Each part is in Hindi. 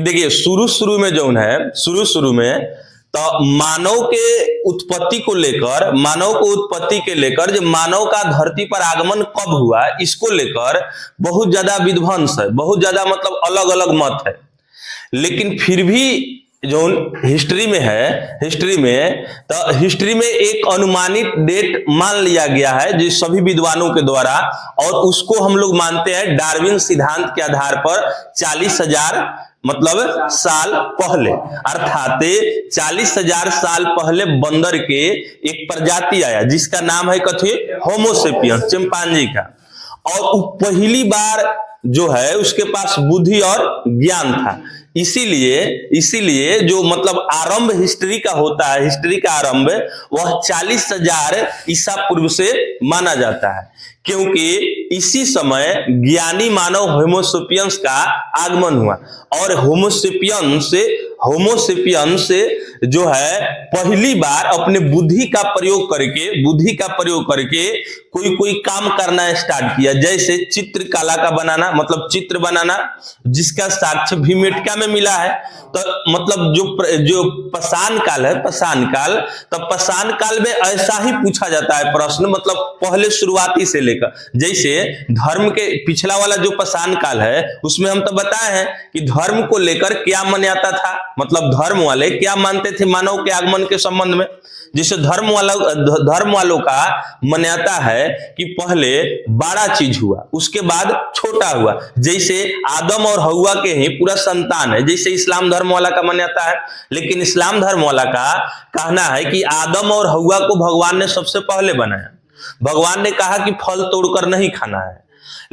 देखिए शुरू शुरू में जो है, शुरू में तो मानव के उत्पत्ति को लेकर, मानव को उत्पत्ति के लेकर जो मानव का धरती पर आगमन कब हुआ, इसको लेकर बहुत ज्यादा विध्वंस है, बहुत ज्यादा मतलब अलग अलग मत है। लेकिन फिर भी जो हिस्ट्री में है, हिस्ट्री में एक अनुमानित डेट मान लिया गया है जो सभी विद्वानों के द्वारा, और उसको हम लोग मानते हैं डार्विन सिद्धांत के आधार पर 40,000 मतलब साल पहले, अर्थात 40,000 साल पहले बंदर के एक प्रजाति आया जिसका नाम है कथी, होमोसेपियंस, चिंपांजी का। और पहली बार जो है उसके पास बुद्धि और ज्ञान था। इसीलिए जो मतलब आरंभ हिस्ट्री का होता है, हिस्ट्री का आरंभ वह 40,000 ईसा पूर्व से माना जाता है, क्योंकि इसी समय ज्ञानी मानव होमोसेपियंस का आगमन हुआ। और होमोसेपियंस जो है पहली बार अपने बुद्धि का प्रयोग करके कोई काम करना स्टार्ट किया, जैसे चित्रकला का बनाना, मतलब चित्र बनाना, जिसका साक्ष्य भीमबेटका में मिला है। तो मतलब जो पाषाण काल है, पाषाण काल में ऐसा ही पूछा जाता है प्रश्न, मतलब पहले शुरुआती से लेकर, जैसे धर्म के पिछला वाला जो पाषाण काल है उसमें हम तो बताए हैं कि धर्म को लेकर क्या मान्यता था, मतलब धर्म वाले क्या मानते थे मानव के आगमन के संबंध में। जिसे धर्म वालों का मान्यता है कि पहले बड़ा चीज हुआ, उसके बाद छोटा हुआ, जैसे आदम और हव्वा के ही पूरा संतान है, जैसे इस्लाम धर्म वाला का मान्यता है। लेकिन इस्लाम धर्म वाला का कहना है कि आदम और हव्वा को भगवान ने सबसे पहले बनाया। भगवान ने कहा कि फल तोड़कर नहीं खाना है,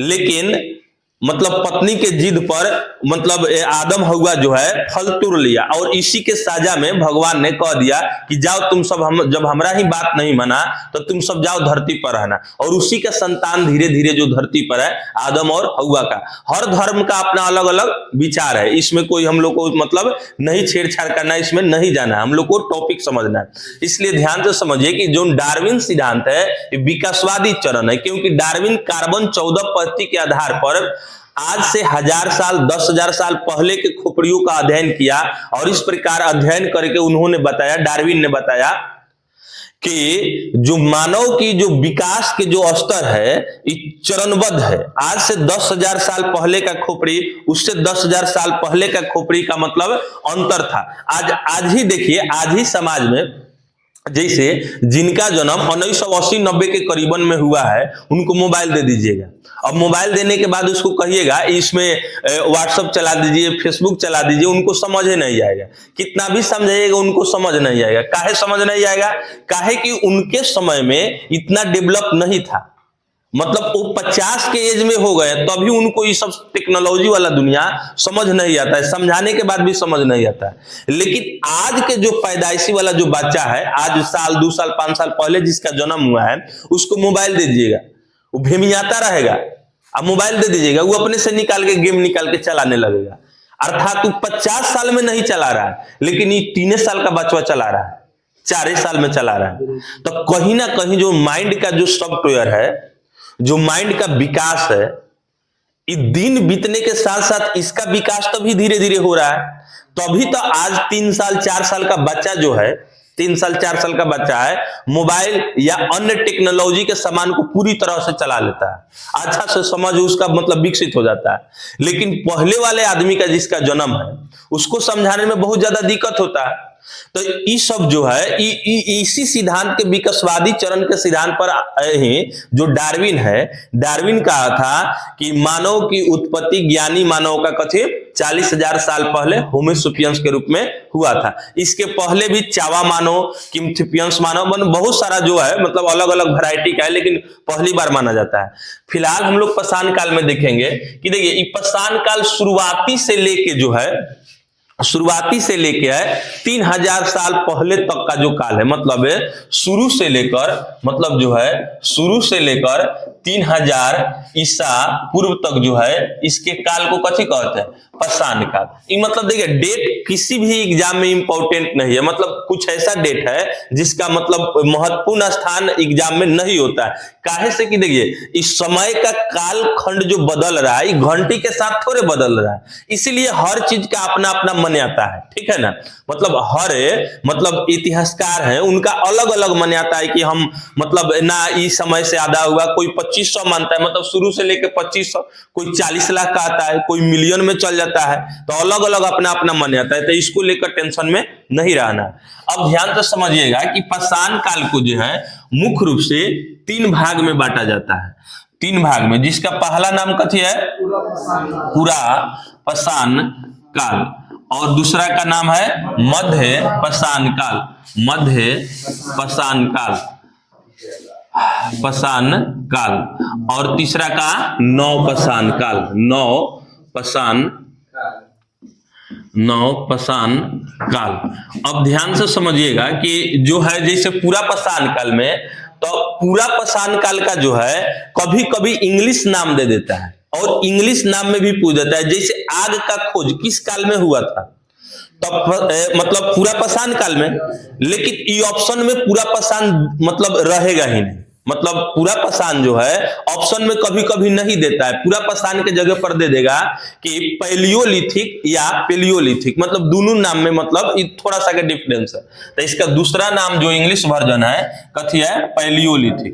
लेकिन मतलब पत्नी के जिद पर मतलब आदम हव्वा जो है फल तोड़ लिया, और इसी के साजा में भगवान ने कह दिया कि जाओ तुम सब, जब हमरा ही बात नहीं माना तो तुम सब जाओ धरती पर रहना। और उसी का संतान धीरे धीरे जो धरती पर है आदम और हव्वा का। हर धर्म का अपना अलग अलग विचार है, इसमें कोई हम लोग को मतलब नहीं छेड़छाड़ करना, इसमें नहीं जाना, हम लोग को टॉपिक समझना है। इसलिए ध्यान से समझिए कि जो डार्विन सिद्धांत है ये विकासवादी चरण है, क्योंकि डार्विन कार्बन 14 पद्धति के आधार पर आज से 1000 साल 10,000 साल पहले के खोपड़ियों का अध्ययन किया, और इस प्रकार अध्ययन करके उन्होंने बताया, डार्विन ने बताया कि जो मानव की जो विकास के जो स्तर है ये चरणबद्ध है। आज से 10,000 साल पहले का खोपड़ी, उससे 10,000 साल पहले का खोपड़ी का मतलब अंतर था। आज ही देखिए, आज ही समाज में जैसे जिनका जन्म 1980-90 के करीबन में हुआ है उनको मोबाइल दे दीजिएगा। अब मोबाइल देने के बाद उसको कहिएगा इसमें व्हाट्सएप चला दीजिए, फेसबुक चला दीजिए, उनको समझ ही नहीं आएगा। कितना भी समझाइएगा उनको समझ नहीं आएगा। काहे समझ नहीं आएगा? काहे कि उनके समय में इतना डेवलप नहीं था, मतलब वो 50 के एज में हो गए तभी उनको ये सब टेक्नोलॉजी वाला दुनिया समझ नहीं आता है, समझाने के बाद भी समझ नहीं आता है। लेकिन आज के जो पैदाइशी वाला जो बच्चा है, आज साल 2 साल 5 साल पहले जिसका जन्म हुआ है, उसको मोबाइल दे दीजिएगा, वो भेमियाता रहेगा। अब मोबाइल दे दीजिएगा, वो अपने से निकाल के गेम निकाल के चलाने लगेगा। अर्थात वो 50 साल में नहीं चला रहा है, लेकिन ये 3 साल का बच्चा चला रहा है, 4 साल में चला रहा है। तो कहीं ना कहीं जो माइंड का जो सॉफ्टवेयर है, जो माइंड का विकास है, इस दिन बीतने के साथ साथ इसका विकास तभी धीरे धीरे हो रहा है। तभी तो आज 3 साल 4 साल का बच्चा जो है, 3 साल 4 साल का बच्चा है, मोबाइल या अन्य टेक्नोलॉजी के सामान को पूरी तरह से चला लेता है, अच्छा से समझ उसका मतलब विकसित हो जाता है। लेकिन पहले वाले आदमी का जिसका जन्म है उसको समझाने में बहुत ज्यादा दिक्कत होता है। तो ये सब जो है इसी सिद्धांत के विकासवादी चरण के सिद्धांत पर ही जो डार्विन है, डार्विन कहा था कि मानव की उत्पत्ति ज्ञानी मानव का कथी 40,000 साल पहले होमोसेपियंस के रूप में हुआ था। इसके पहले भी चावा मानव, किम्थिपियंस मानव, बहुत सारा जो है मतलब अलग अलग वैरायटी का है, लेकिन पहली बार माना जाता है। फिलहाल हम लोग पाषाण काल में देखेंगे कि देखिए ये पाषाण काल शुरुआती से है 3000 साल पहले तक का जो काल है, मतलब शुरू से लेकर 3000 ईसा पूर्व तक जो है, इसके काल को कथी कहते हैं? पाषाण काल। ये मतलब देखिए डेट किसी भी एग्जाम में इंपॉर्टेंट नहीं है, मतलब कुछ ऐसा डेट है जिसका मतलब महत्वपूर्ण स्थान एग्जाम में नहीं होता है। काहे से कि देखिए इस समय का काल खंड जो बदल रहा है घंटी के साथ थोड़े बदल रहा है, इसीलिए हर चीज का अपना अपना मान्यता है, ठीक है ना। मतलब हर मतलब इतिहासकार हैं उनका अलग अलग मान्यता है कि हम मतलब ना इस समय से आधा हुआ, कोई 2500 मानता है, मतलब शुरू से लेकर 2500, कोई 40 लाख का आता है, कोई मिलियन में चल जाता है, तो अलग अलग अपना अपना मान्यता है, तो इसको लेकर टेंशन में नहीं रहना। अब ध्यान से समझिएगा कि पाषाण काल को जो है मुख्य रूप से 3 भाग में बांटा जाता है, 3 भाग में, जिसका पहला नाम कथी है पूरा पाषाण काल, और दूसरा का नाम है मध्य पाषाण काल, मध्य पाषाण काल, पाषाण काल, और तीसरा का नव पाषाण काल, नव पाषाण काल। अब ध्यान से समझिएगा कि जो है जैसे पूरा पाषाण काल में, तो पूरा पाषाण काल का जो है कभी कभी इंग्लिश नाम दे देता है और इंग्लिश नाम में भी पूछ देता है। जैसे आग का खोज किस काल में हुआ था, तब मतलब पूरा पाषाण काल में, लेकिन ई ऑप्शन में पूरा पाषाण मतलब रहेगा ही नहीं, मतलब पूरा पाषाण जो है ऑप्शन में कभी कभी नहीं देता है, पूरा पाषाण के जगह पर दे देगा कि पैलियोलिथिक या पेलियोलिथिक, मतलब दोनों नाम में मतलब थोड़ा सा का डिफरेंस है। तो इसका दूसरा नाम जो इंग्लिश वर्जन है कथी है पैलियोलिथिक,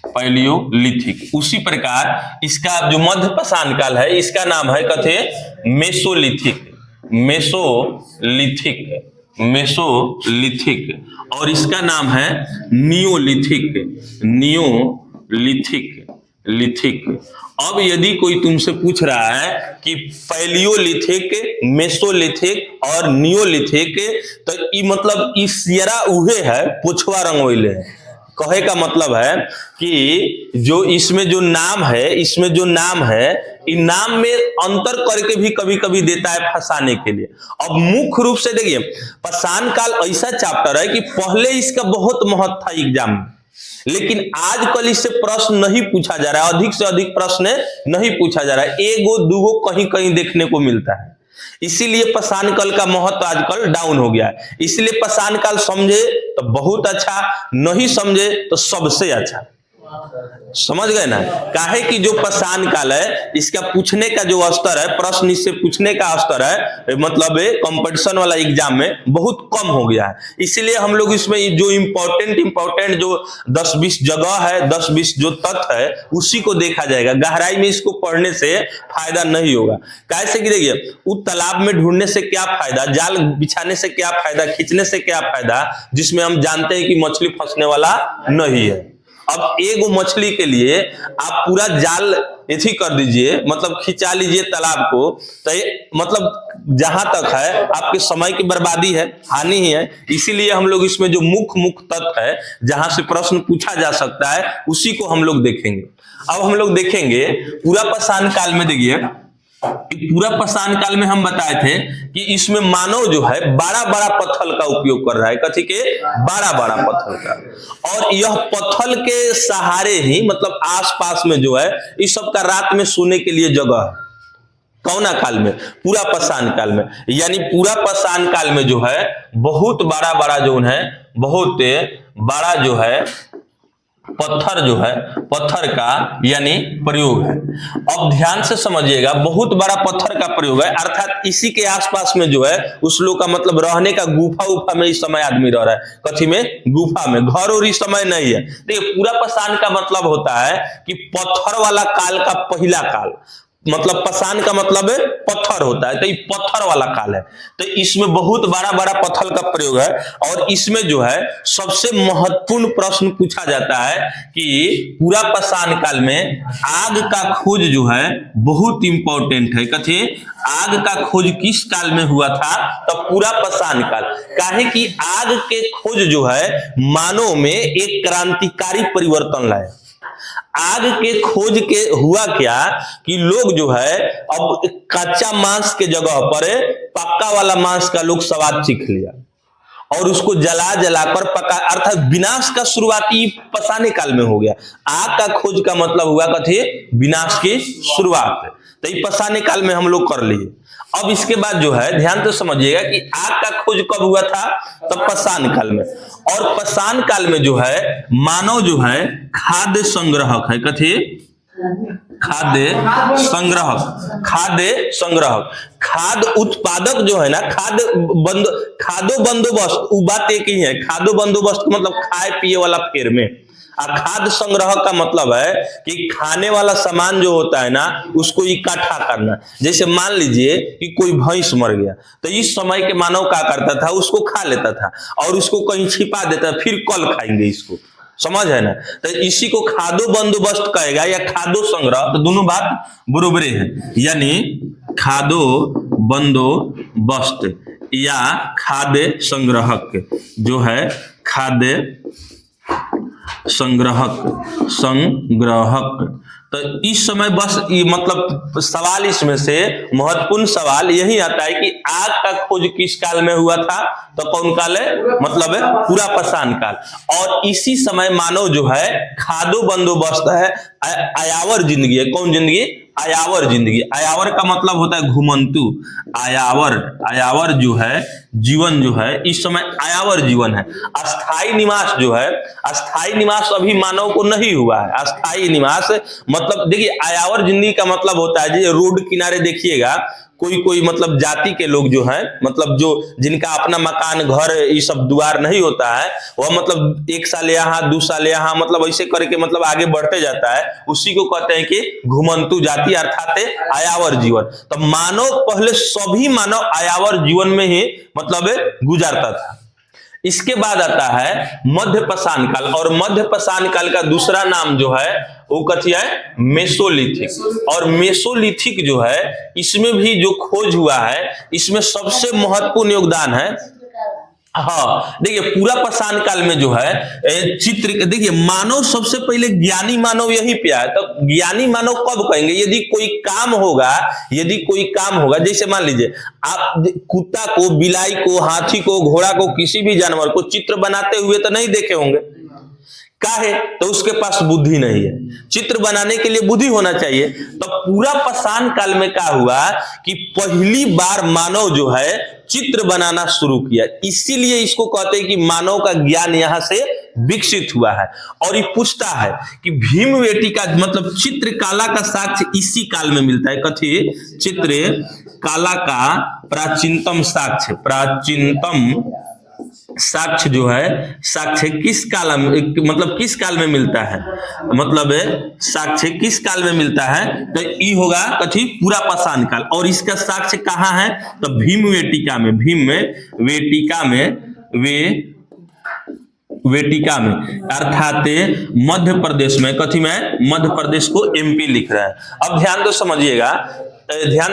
पैलियोलिथिक। उसी प्रकार इसका जो मध्य पाषाण काल है इसका नाम है कथे मेसोलिथिक, मेसोलिथिक, और इसका नाम है नियोलिथिक, लिथिक। अब यदि कोई तुमसे पूछ रहा है कि पैलियोलिथिक, मेसोलिथिक और नियोलिथिक, तो ये मतलब इस सियरा उहे है पोछवा रंगोइले है। कहे का मतलब है कि जो इसमें जो नाम है इन नाम में अंतर करके भी कभी कभी देता है फंसाने के लिए। अब मुख्य रूप से देखिए पाषाण काल ऐसा चैप्टर है कि पहले इसका बहुत महत्व था एग्जाम में, लेकिन आजकल इससे प्रश्न नहीं पूछा जा रहा है, अधिक से अधिक प्रश्न नहीं पूछा जा रहा है, एगो दूगो कहीं कहीं देखने को मिलता है। इसीलिए पाषाण काल का महत्व आजकल डाउन हो गया है। इसलिए पाषाण काल समझे तो बहुत अच्छा, नहीं समझे तो सबसे अच्छा। समझ गए ना। काहे कि जो पाषाण काल है इसका पूछने का जो स्तर है, प्रश्न इससे पूछने का स्तर है, मतलब कंपटीशन वाला एग्जाम में बहुत कम हो गया है। इसीलिए हम लोग इसमें जो इंपॉर्टेंट जो 10-20 जगह है, 10-20 जो तथ्य है उसी को देखा जाएगा। गहराई में इसको पढ़ने से फायदा नहीं होगा। कैसे कि देखिए उस तालाब में ढूंढने से क्या फायदा, जाल बिछाने से क्या फायदा, खींचने से क्या फायदा, जिसमें हम जानते हैं कि मछली फंसने वाला नहीं है। अब एगो मछली के लिए आप पूरा जाल ऐसी कर दीजिए, मतलब खिंचा लीजिए तालाब को, तो मतलब जहां तक है आपके समय की बर्बादी है, हानि ही है। इसीलिए हम लोग इसमें जो मुख्य तत्व है जहां से प्रश्न पूछा जा सकता है उसी को हम लोग देखेंगे। अब हम लोग देखेंगे पूरा पाषाण काल में। देखिए पूरा पाषाण काल में हम बताए थे कि इसमें मानव जो है बड़ा बड़ा पत्थर का उपयोग कर रहा है, कथी के बड़ा बड़ा पत्थर का, और यह पत्थर के सहारे ही मतलब आसपास में जो है इस सब का रात में सोने के लिए जगह है। कौना काल में? पूरा पाषाण काल में। यानी पूरा पाषाण काल में जो है बहुत बड़ा बड़ा जो है, बहुत बड़ा जो है पत्थर का यानी प्रयोग है। अब ध्यान से समझिएगा, बहुत बड़ा पत्थर का प्रयोग है, अर्थात इसी के आसपास में जो है उस लोग का मतलब रहने का गुफा में इस समय आदमी रह रहा है। कथी में? गुफा में। घर और इस समय नहीं है। देखिए पूरा पाषाण का मतलब होता है कि पत्थर वाला काल का पहला काल, मतलब पाषाण का मतलब है पत्थर होता है, तो ये पत्थर वाला काल है। तो इसमें बहुत बड़ा बड़ा पत्थर का प्रयोग है, और इसमें जो है सबसे महत्वपूर्ण प्रश्न पूछा जाता है कि पूरा पाषाण काल में आग का खोज जो है बहुत इंपॉर्टेंट है। कथी? आग का खोज किस काल में हुआ था? तो पूरा पाषाण काल। काहे कि आग के खोज जो है मानव में एक क्रांतिकारी परिवर्तन लाए। आग के खोज के हुआ क्या कि लोग जो है अब कच्चा मांस के जगह पर पक्का वाला मांस का लोग स्वाद सीख लिया, और उसको जला जलाकर पका, अर्थात विनाश का शुरुआती पसाने काल में हो गया। आग का खोज का मतलब हुआ कथी, विनाश की शुरुआत। तो ये पसाने काल में हम लोग कर लिए। अब इसके बाद जो है ध्यान तो समझिएगा कि आग का खोज कब हुआ था, तब पसान काल में। और पसान काल में जो है मानव जो है खाद्य संग्रहक है, कथी, खाद्य संग्रहक, खाद्य संग्रहक, खाद्य उत्पादक जो है ना, खाद्य बंदोबस्त, वो बात एक ही है। खाद्य बंदोबस्त का मतलब खाए पिए वाला फेर में, और खाद्य संग्रह का मतलब है कि खाने वाला सामान जो होता है ना उसको इकट्ठा करना। जैसे मान लीजिए कि कोई भैंस मर गया, तो इस समय के मानव क्या करता था, उसको खा लेता था और उसको कहीं छिपा देता, फिर कल खाएंगे इसको, समझ है ना। तो इसी को खाद्य बंदोबस्त कहेगा या खाद्य संग्रह, तो दोनों बात बरोबरे है। यानी खाद्य बंदोबस्त या खाद्य संग्रहक जो है, खाद्य संग्रहक। तो इस समय बस ये मतलब सवाल, इसमें से महत्वपूर्ण सवाल यही आता है कि आग का खोज किस काल में हुआ था, तो कौन काल है, मतलब है पूरा पसान काल। और इसी समय मानव जो है खाद्य बंदोबस्त है, आयावर जिंदगी है। कौन जिंदगी, आयावर जिंदगी। आयावर का मतलब होता है घुमंतु, आयावर जो है जीवन जो है, इस समय आयावर जीवन है। अस्थाई निवास जो है, अस्थाई निवास अभी मानव को नहीं हुआ है। अस्थाई निवास मतलब देखिए, आयावर जिंदगी का मतलब होता है, जो रोड किनारे देखिएगा कोई मतलब जाति के लोग जो हैं, मतलब जो जिनका अपना मकान घर ये सब द्वार नहीं होता है, वह मतलब 1 साल यहाँ 2 साल यहाँ, मतलब ऐसे करके मतलब आगे बढ़ते जाता है, उसी को कहते हैं कि घुमंतु जाति, अर्थात आयावर जीवन। तो मानव पहले, सभी मानव आयावर जीवन में ही मतलब गुजारता था। इसके बाद आता है मध्य पसान काल, और मध्य पसान काल का दूसरा नाम जो है वो कथी है, मेसोलिथिक। और मेसोलिथिक जो है, इसमें भी जो खोज हुआ है, इसमें सबसे महत्वपूर्ण योगदान है, हाँ देखिए पूरा पसान काल में जो है चित्र, देखिए मानव सबसे पहले ज्ञानी मानव यही पे आया। तो ज्ञानी मानव कब कहेंगे, यदि कोई काम होगा, जैसे मान लीजिए आप कुत्ता को, बिलाई को, हाथी को, घोड़ा को, किसी भी जानवर को चित्र बनाते हुए तो नहीं देखे होंगे, काहे, तो उसके पास बुद्धि नहीं है। चित्र बनाने के लिए बुद्धि होना चाहिए। तो पूरा पसान काल में क्या हुआ कि पहली बार मानव जो है चित्र बनाना शुरू किया। इसीलिए इसको कहते हैं कि मानव का ज्ञान यहां से विकसित हुआ है। और ये पूछता है कि भीमवेटिका मतलब चित्रकला का साक्ष्य इसी काल में मिलता है, कथी, चित्रकला का प्राचीनतम साक्ष्य जो है, साक्ष्य किस काल में, मतलब किस काल में मिलता है, मतलब साक्ष्य किस काल में मिलता है, तो ये होगा कथी, पूरा पसान काल। और इसका साक्ष्य कहाँ है, तो भीमवेटिका में अर्थात मध्य प्रदेश में, कथी में, मध्य प्रदेश को एमपी लिख रहा है। अब ध्यान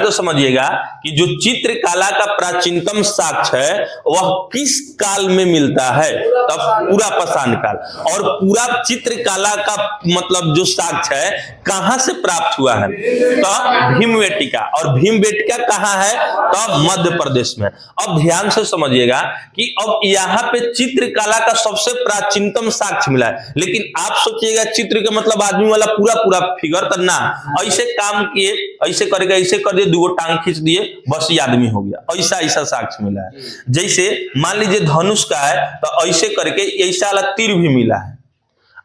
तो समझिएगा कि जो चित्रकला का प्राचीनतम साक्ष्य है वह किस काल में मिलता है, तब पूरा पसान काल। और पूरा चित्रकला का मतलब जो साक्ष्य है कहां से प्राप्त हुआ है, तो भीमवेटिका। और भीमवेटिका कहां है, तो मध्य प्रदेश में। अब ध्यान से समझिएगा कि अब यहाँ पे चित्रकला का सबसे प्राचीनतम साक्ष्य मिला है। लेकिन आप सोचिएगा चित्र का मतलब आदमी वाला पूरा फिगर करना, ऐसे काम किए, ऐसे करके ऐसे कर दिए, 2 टांग खींच दिए, बस ये आदमी हो गया, ऐसा साक्ष्य मिला है। जैसे मान लीजिए धनुष का है, तो ऐसे करके ऐसा वाला तीर भी मिला है।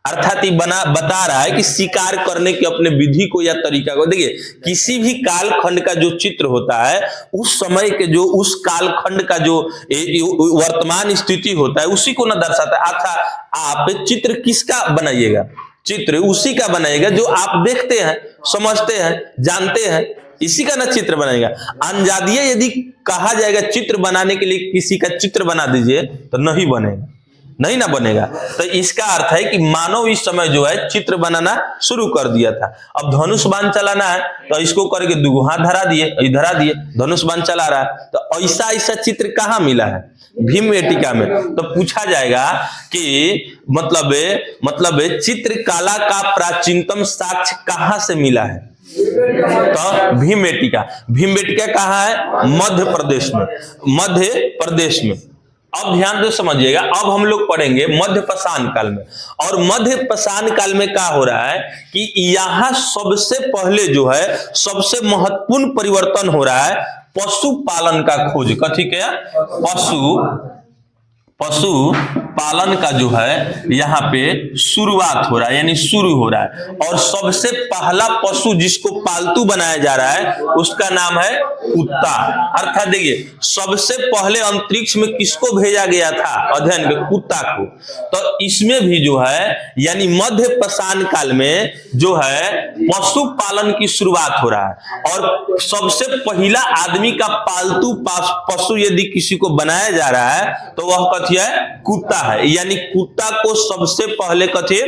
अर्थात ये बता रहा है कि शिकार करने के अपने विधि को या तरीका को। देखिए किसी भी कालखंड का जो चित्र होता है, उस समय के जो उस कालखंड का जो वर्तमान स्थिति होता है उसी को न दर्शाता है। अच्छा, आप चित्र किसका बनाइएगा, चित्र उसी का बनाइएगा जो आप देखते हैं, समझते हैं, जानते हैं, इसी का ना चित्र बनाएगा। अनजादिया यदि कहा जाएगा चित्र बनाने के लिए किसी का चित्र बना दीजिए, तो नहीं बनेगा। तो इसका अर्थ है कि मानव इस समय जो है चित्र बनाना शुरू कर दिया था। अब धनुष बाण चलाना है, तो इसको करके 2 हाथ धरा दिए, धनुष बाण चला रहा है। तो ऐसा चित्र कहाँ मिला है, भीमवेटिका में। तो पूछा जाएगा कि मतलब चित्रकला का प्राचीनतम साक्ष्य कहां से मिला है, तो भीमवेटिका कहाँ है, मध्य प्रदेश में। अब ध्यान से समझिएगा, अब हम लोग पढ़ेंगे मध्य पाषाण काल में। और मध्य पाषाण काल में क्या हो रहा है कि यहां सबसे पहले जो है सबसे महत्वपूर्ण परिवर्तन हो रहा है पशुपालन का खोज। कथी क्या? पशु पालन का जो है यहाँ पे शुरुआत हो रहा है, यानी शुरू हो रहा है। और सबसे पहला पशु जिसको पालतू बनाया जा रहा है उसका नाम है कुत्ता। अर्थात देखिए, सबसे पहले अंतरिक्ष में किसको भेजा गया था अध्ययन के? कुत्ता को। तो इसमें भी जो है यानी मध्य पाषाण काल में जो है पशु पालन की शुरुआत हो रहा है। और सबसे पहला आदमी का पालतू पशु यदि किसी को बनाया जा रहा है तो वह कथी है? कुत्ता है। यानी कुत्ता को सबसे पहले कथी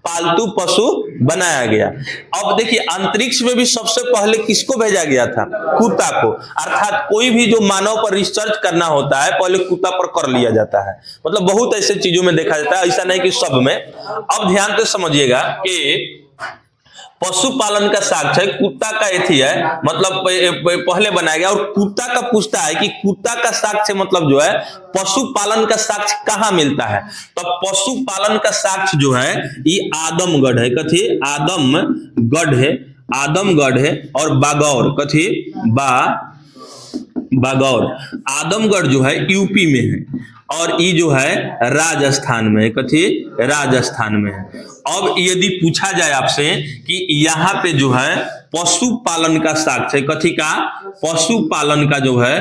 पालतू पशु बनाया गया। अब देखिए, अंतरिक्ष में भी सबसे पहले किसको भेजा गया था? कुत्ता को। अर्थात कोई भी जो मानव पर रिसर्च करना होता है पहले कुत्ता पर कर लिया जाता है। मतलब बहुत ऐसे चीजों में देखा जाता है, ऐसा नहीं कि सब में। अब ध्यान से समझिएगा कि पशुपालन का साक्ष्य कुत्ता का एथी है, मतलब पहले बनाया गया। और कुत्ता का पूछता है कि कुत्ता का साक्ष्य मतलब जो है पशुपालन का साक्ष्य कहाँ मिलता है? तो पशुपालन का साक्ष्य जो है ये आदमगढ़ है। कथी? आदमगढ़ है। आदमगढ़ है और बागौर। कथी? बागौर। आदमगढ़ जो है यूपी में है और ये जो है राजस्थान में है। कथी? राजस्थान में है। अब यदि पूछा जाए आपसे कि यहाँ पे जो है पशुपालन का साक्ष्य, कथी का? पशुपालन का जो है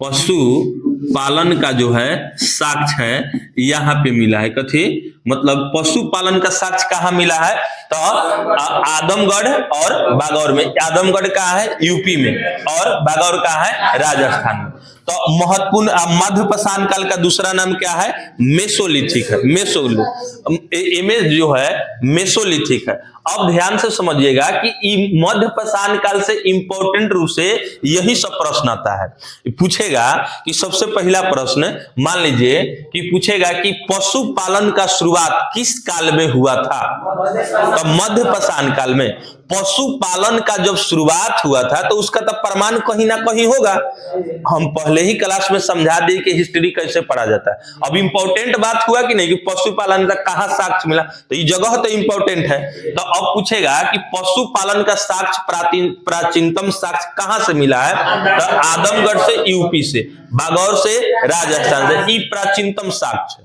पशुपालन का जो है साक्ष्य है यहाँ पे मिला है। कथी? मतलब पशुपालन का साक्ष्य कहाँ मिला है? तो आदमगढ़ और बागौर में। आदमगढ़ कहाँ है? यूपी में। और बागौर कहाँ है? राजस्थान में। तो महत्वपूर्ण मध्य पाषाण काल का दूसरा नाम क्या है? मेसोलिथिक है। जो है मेसोलिथिक है। अब ध्यान से समझिएगा कि मध्य पाषाण काल से इंपॉर्टेंट रूप से यही सब प्रश्न आता है। पूछेगा कि सबसे पहला प्रश्न मान लीजिए कि पूछेगा कि पशुपालन का शुरुआत किस काल में हुआ था? तो मध्य पाषाण काल में पशुपालन का जब शुरुआत हुआ था तो उसका तो प्रमाण कहीं ना कहीं होगा। हम पहले ही क्लास में समझा दिए कि हिस्ट्री कैसे पढ़ा जाता है। अब इंपॉर्टेंट बात हुआ कि नहीं कि पशुपालन का कहाँ साक्ष्य मिला, तो ये जगह तो इंपॉर्टेंट है। तो अब पूछेगा कि पशुपालन का साक्ष्य प्राचीनतम साक्ष्य कहाँ से मिला है? तो आदमगढ़ से, यूपी से, बागौर से, राजस्थान से। ये प्राचीनतम साक्ष्य।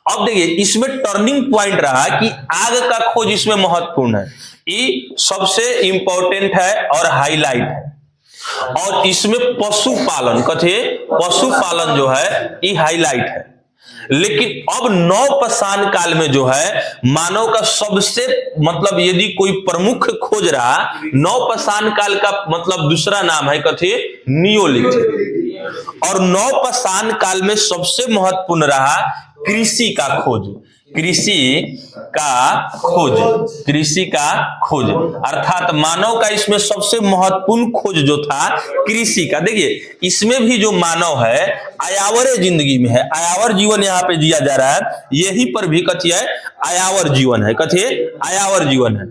अब देखिए, इसमें टर्निंग पॉइंट रहा कि आग का खोज इसमें महत्वपूर्ण है। ये सबसे इंपॉर्टेंट है और हाईलाइट है। और इसमें पशुपालन कथे पशुपालन जो है ये हाईलाइट है। लेकिन अब नवपाषाण काल में जो है मानव का सबसे मतलब यदि कोई प्रमुख खोज रहा, नवपाषाण काल का मतलब दूसरा नाम है कथे नियोलिथिक। और नवपाषाण काल में सबसे महत्वपूर्ण रहा कृषि का खोज। कृषि का खोज अर्थात मानव का इसमें सबसे महत्वपूर्ण खोज जो था कृषि का। देखिए, इसमें भी जो मानव है आयावर जिंदगी में है, आयावर जीवन यहाँ पे जिया जा रहा है। यही पर भी कथी है? आयावर जीवन है। कथी? आयावर जीवन है।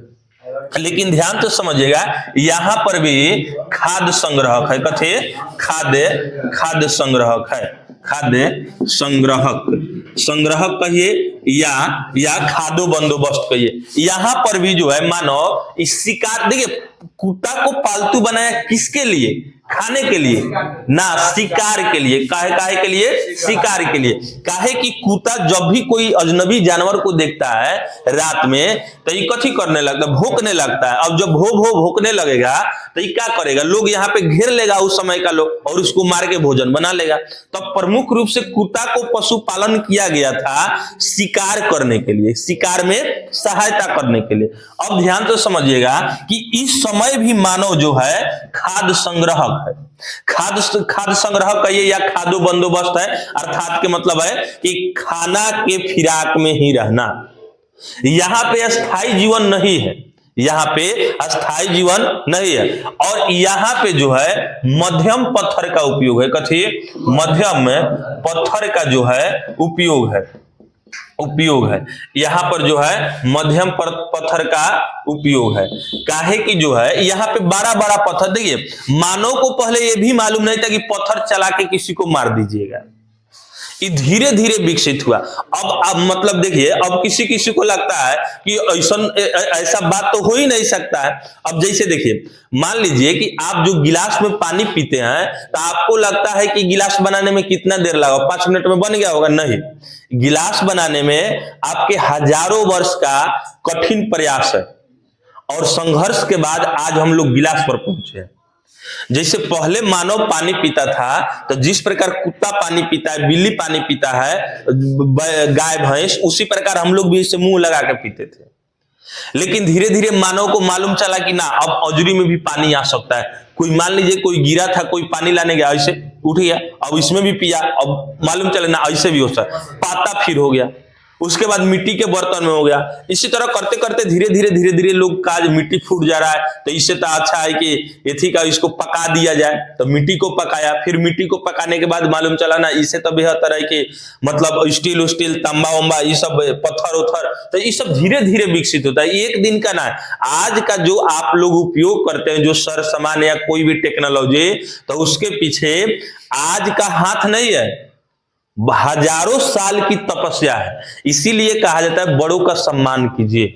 लेकिन ध्यान तो समझिएगा, यहां पर भी खाद्य संग्रहक है। कथी? खाद्य संग्रहक है। खाद्य संग्रहक कहिए या खाद्य बंदोबस्त कहिए। यहां पर भी जो है मानव इस शिकार, देखिए कुत्ता को पालतू बनाया किसके लिए? खाने के लिए ना, शिकार के लिए। काहे के लिए? शिकार के लिए। काहे कि कुत्ता जब भी कोई अजनबी जानवर को देखता है रात में तो ये कथी करने लगता है? भौंकने लगता है। अब जब भौंकने लगेगा तो ये क्या करेगा? लोग यहाँ पे घेर लेगा उस समय का लोग और उसको मार के भोजन बना लेगा। तो प्रमुख रूप से कुत्ता को पशुपालन किया गया था शिकार करने के लिए, शिकार में सहायता करने के लिए। अब ध्यान से समझिएगा कि इस समय भी मानव जो है खाद्य संग्रहक है। खाद्य संग्रह कहिए या खाद्य बंदोबस्त है। अर्थात के मतलब है कि खाना के फिराक में ही रहना। यहां पे स्थायी जीवन नहीं है, यहां पे अस्थायी जीवन नहीं है। और यहां पे जो है मध्यम पत्थर का उपयोग है। कथी? मध्यम पत्थर का जो है उपयोग है। यहां पर जो है मध्यम पत्थर का उपयोग है। काहे कि जो है यहाँ पे बड़ा बड़ा पत्थर, देखिए मानव को पहले ये भी मालूम नहीं था कि पत्थर चला के किसी को मार दीजिएगा। ये धीरे धीरे विकसित हुआ। अब मतलब देखिए, अब किसी किसी को लगता है कि ऐसा बात तो हो ही नहीं सकता है। अब जैसे देखिए, मान लीजिए कि आप जो गिलास में पानी पीते हैं, तो आपको लगता है कि गिलास बनाने में कितना देर लगा, 5 मिनट में बन गया होगा। नहीं, गिलास बनाने में आपके हजारों वर्ष का कठिन प्रयास है और संघर्ष के बाद आज हम लोग गिलास पर पहुंचे हैं। जैसे पहले मानव पानी पीता था, तो जिस प्रकार कुत्ता पानी पीता है, बिल्ली पानी पीता है, गाय भैंस, उसी प्रकार हम लोग भी इसे मुंह लगा के पीते थे। लेकिन धीरे धीरे मानव को मालूम चला कि ना, अब औजरी में भी पानी आ सकता है। कोई मान लीजिए कोई गिरा था, कोई पानी लाने गया, ऐसे उठ गया, अब इसमें भी पिया, अब मालूम चले ना ऐसे भी हो सकता, पाता फिर हो गया, उसके बाद मिट्टी के बर्तन में हो गया। इसी तरह करते करते धीरे धीरे लोग का मिट्टी फूट जा रहा है, तो इससे तो अच्छा है कि एथी का इसको पका दिया जाए, तो मिट्टी को पकाया। फिर मिट्टी को पकाने के बाद मालूम चला ना, इससे तो बेहतर है कि मतलब स्टील तांबा वंबा, ये सब पत्थर उथर, तो ये सब धीरे धीरे विकसित होता है। एक दिन का ना, आज का जो आप लोग उपयोग करते हैं, जो सर सामान या कोई भी टेक्नोलॉजी, तो उसके पीछे आज का हाथ नहीं है, हजारों साल की तपस्या है। इसीलिए कहा जाता है बड़ों का सम्मान कीजिए।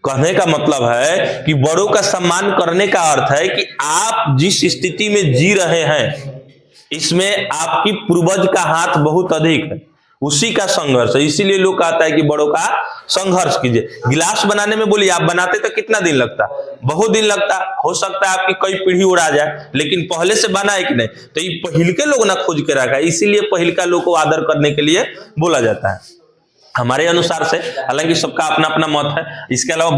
कहने का मतलब है कि बड़ों का सम्मान करने का अर्थ है कि आप जिस स्थिति में जी रहे हैं, इसमें आपकी पूर्वज का हाथ बहुत अधिक है, उसी का संघर्ष है। इसीलिए लोग कहता है कि बड़ों का संघर्ष कीजिए। गिलास बनाने में बोलिए, आप बनाते तो कितना दिन लगता, बहुत दिन लगता, हो सकता है आपकी कई पीढ़ी उड़ा जाए, लेकिन पहले से बना है कि नहीं, तो ये पहिलके लोग ना खोज के रखा है। इसीलिए पहिलका लोग को आदर करने के लिए बोला जाता है, हमारे अनुसार से। हालांकि सबका अपना अपना मत है, इसके अलावा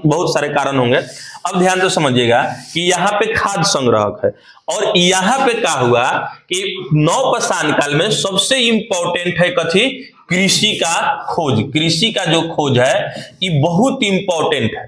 बहुत सारे कारण होंगे। अब ध्यान से समझिएगा कि यहाँ पे खाद्य संग्रहक है, और यहाँ पे क्या हुआ कि नवपाषाण काल में सबसे इंपॉर्टेंट है कथी, कृषि का खोज। कृषि का जो खोज है ये बहुत इंपॉर्टेंट है।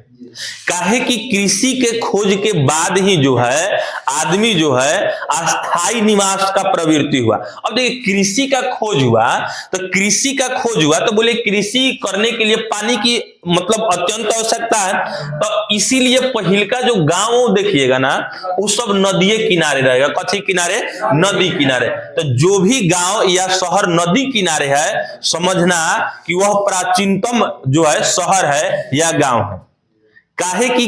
काहे कि कृषि के खोज के बाद ही जो है आदमी जो है अस्थाई निवास का प्रवृत्ति हुआ। अब देखिए, कृषि का खोज हुआ, तो कृषि का खोज हुआ तो बोले कृषि करने के लिए पानी की मतलब अत्यंत आवश्यकता है। तो इसीलिए पहिलका जो गांव देखिएगा ना, वो सब नदी किनारे रहेगा। कथी किनारे, नदी किनारे। तो जो भी गांव या शहर नदी किनारे है, समझना कि वह प्राचीनतम जो है शहर है या गांव है। काहे कि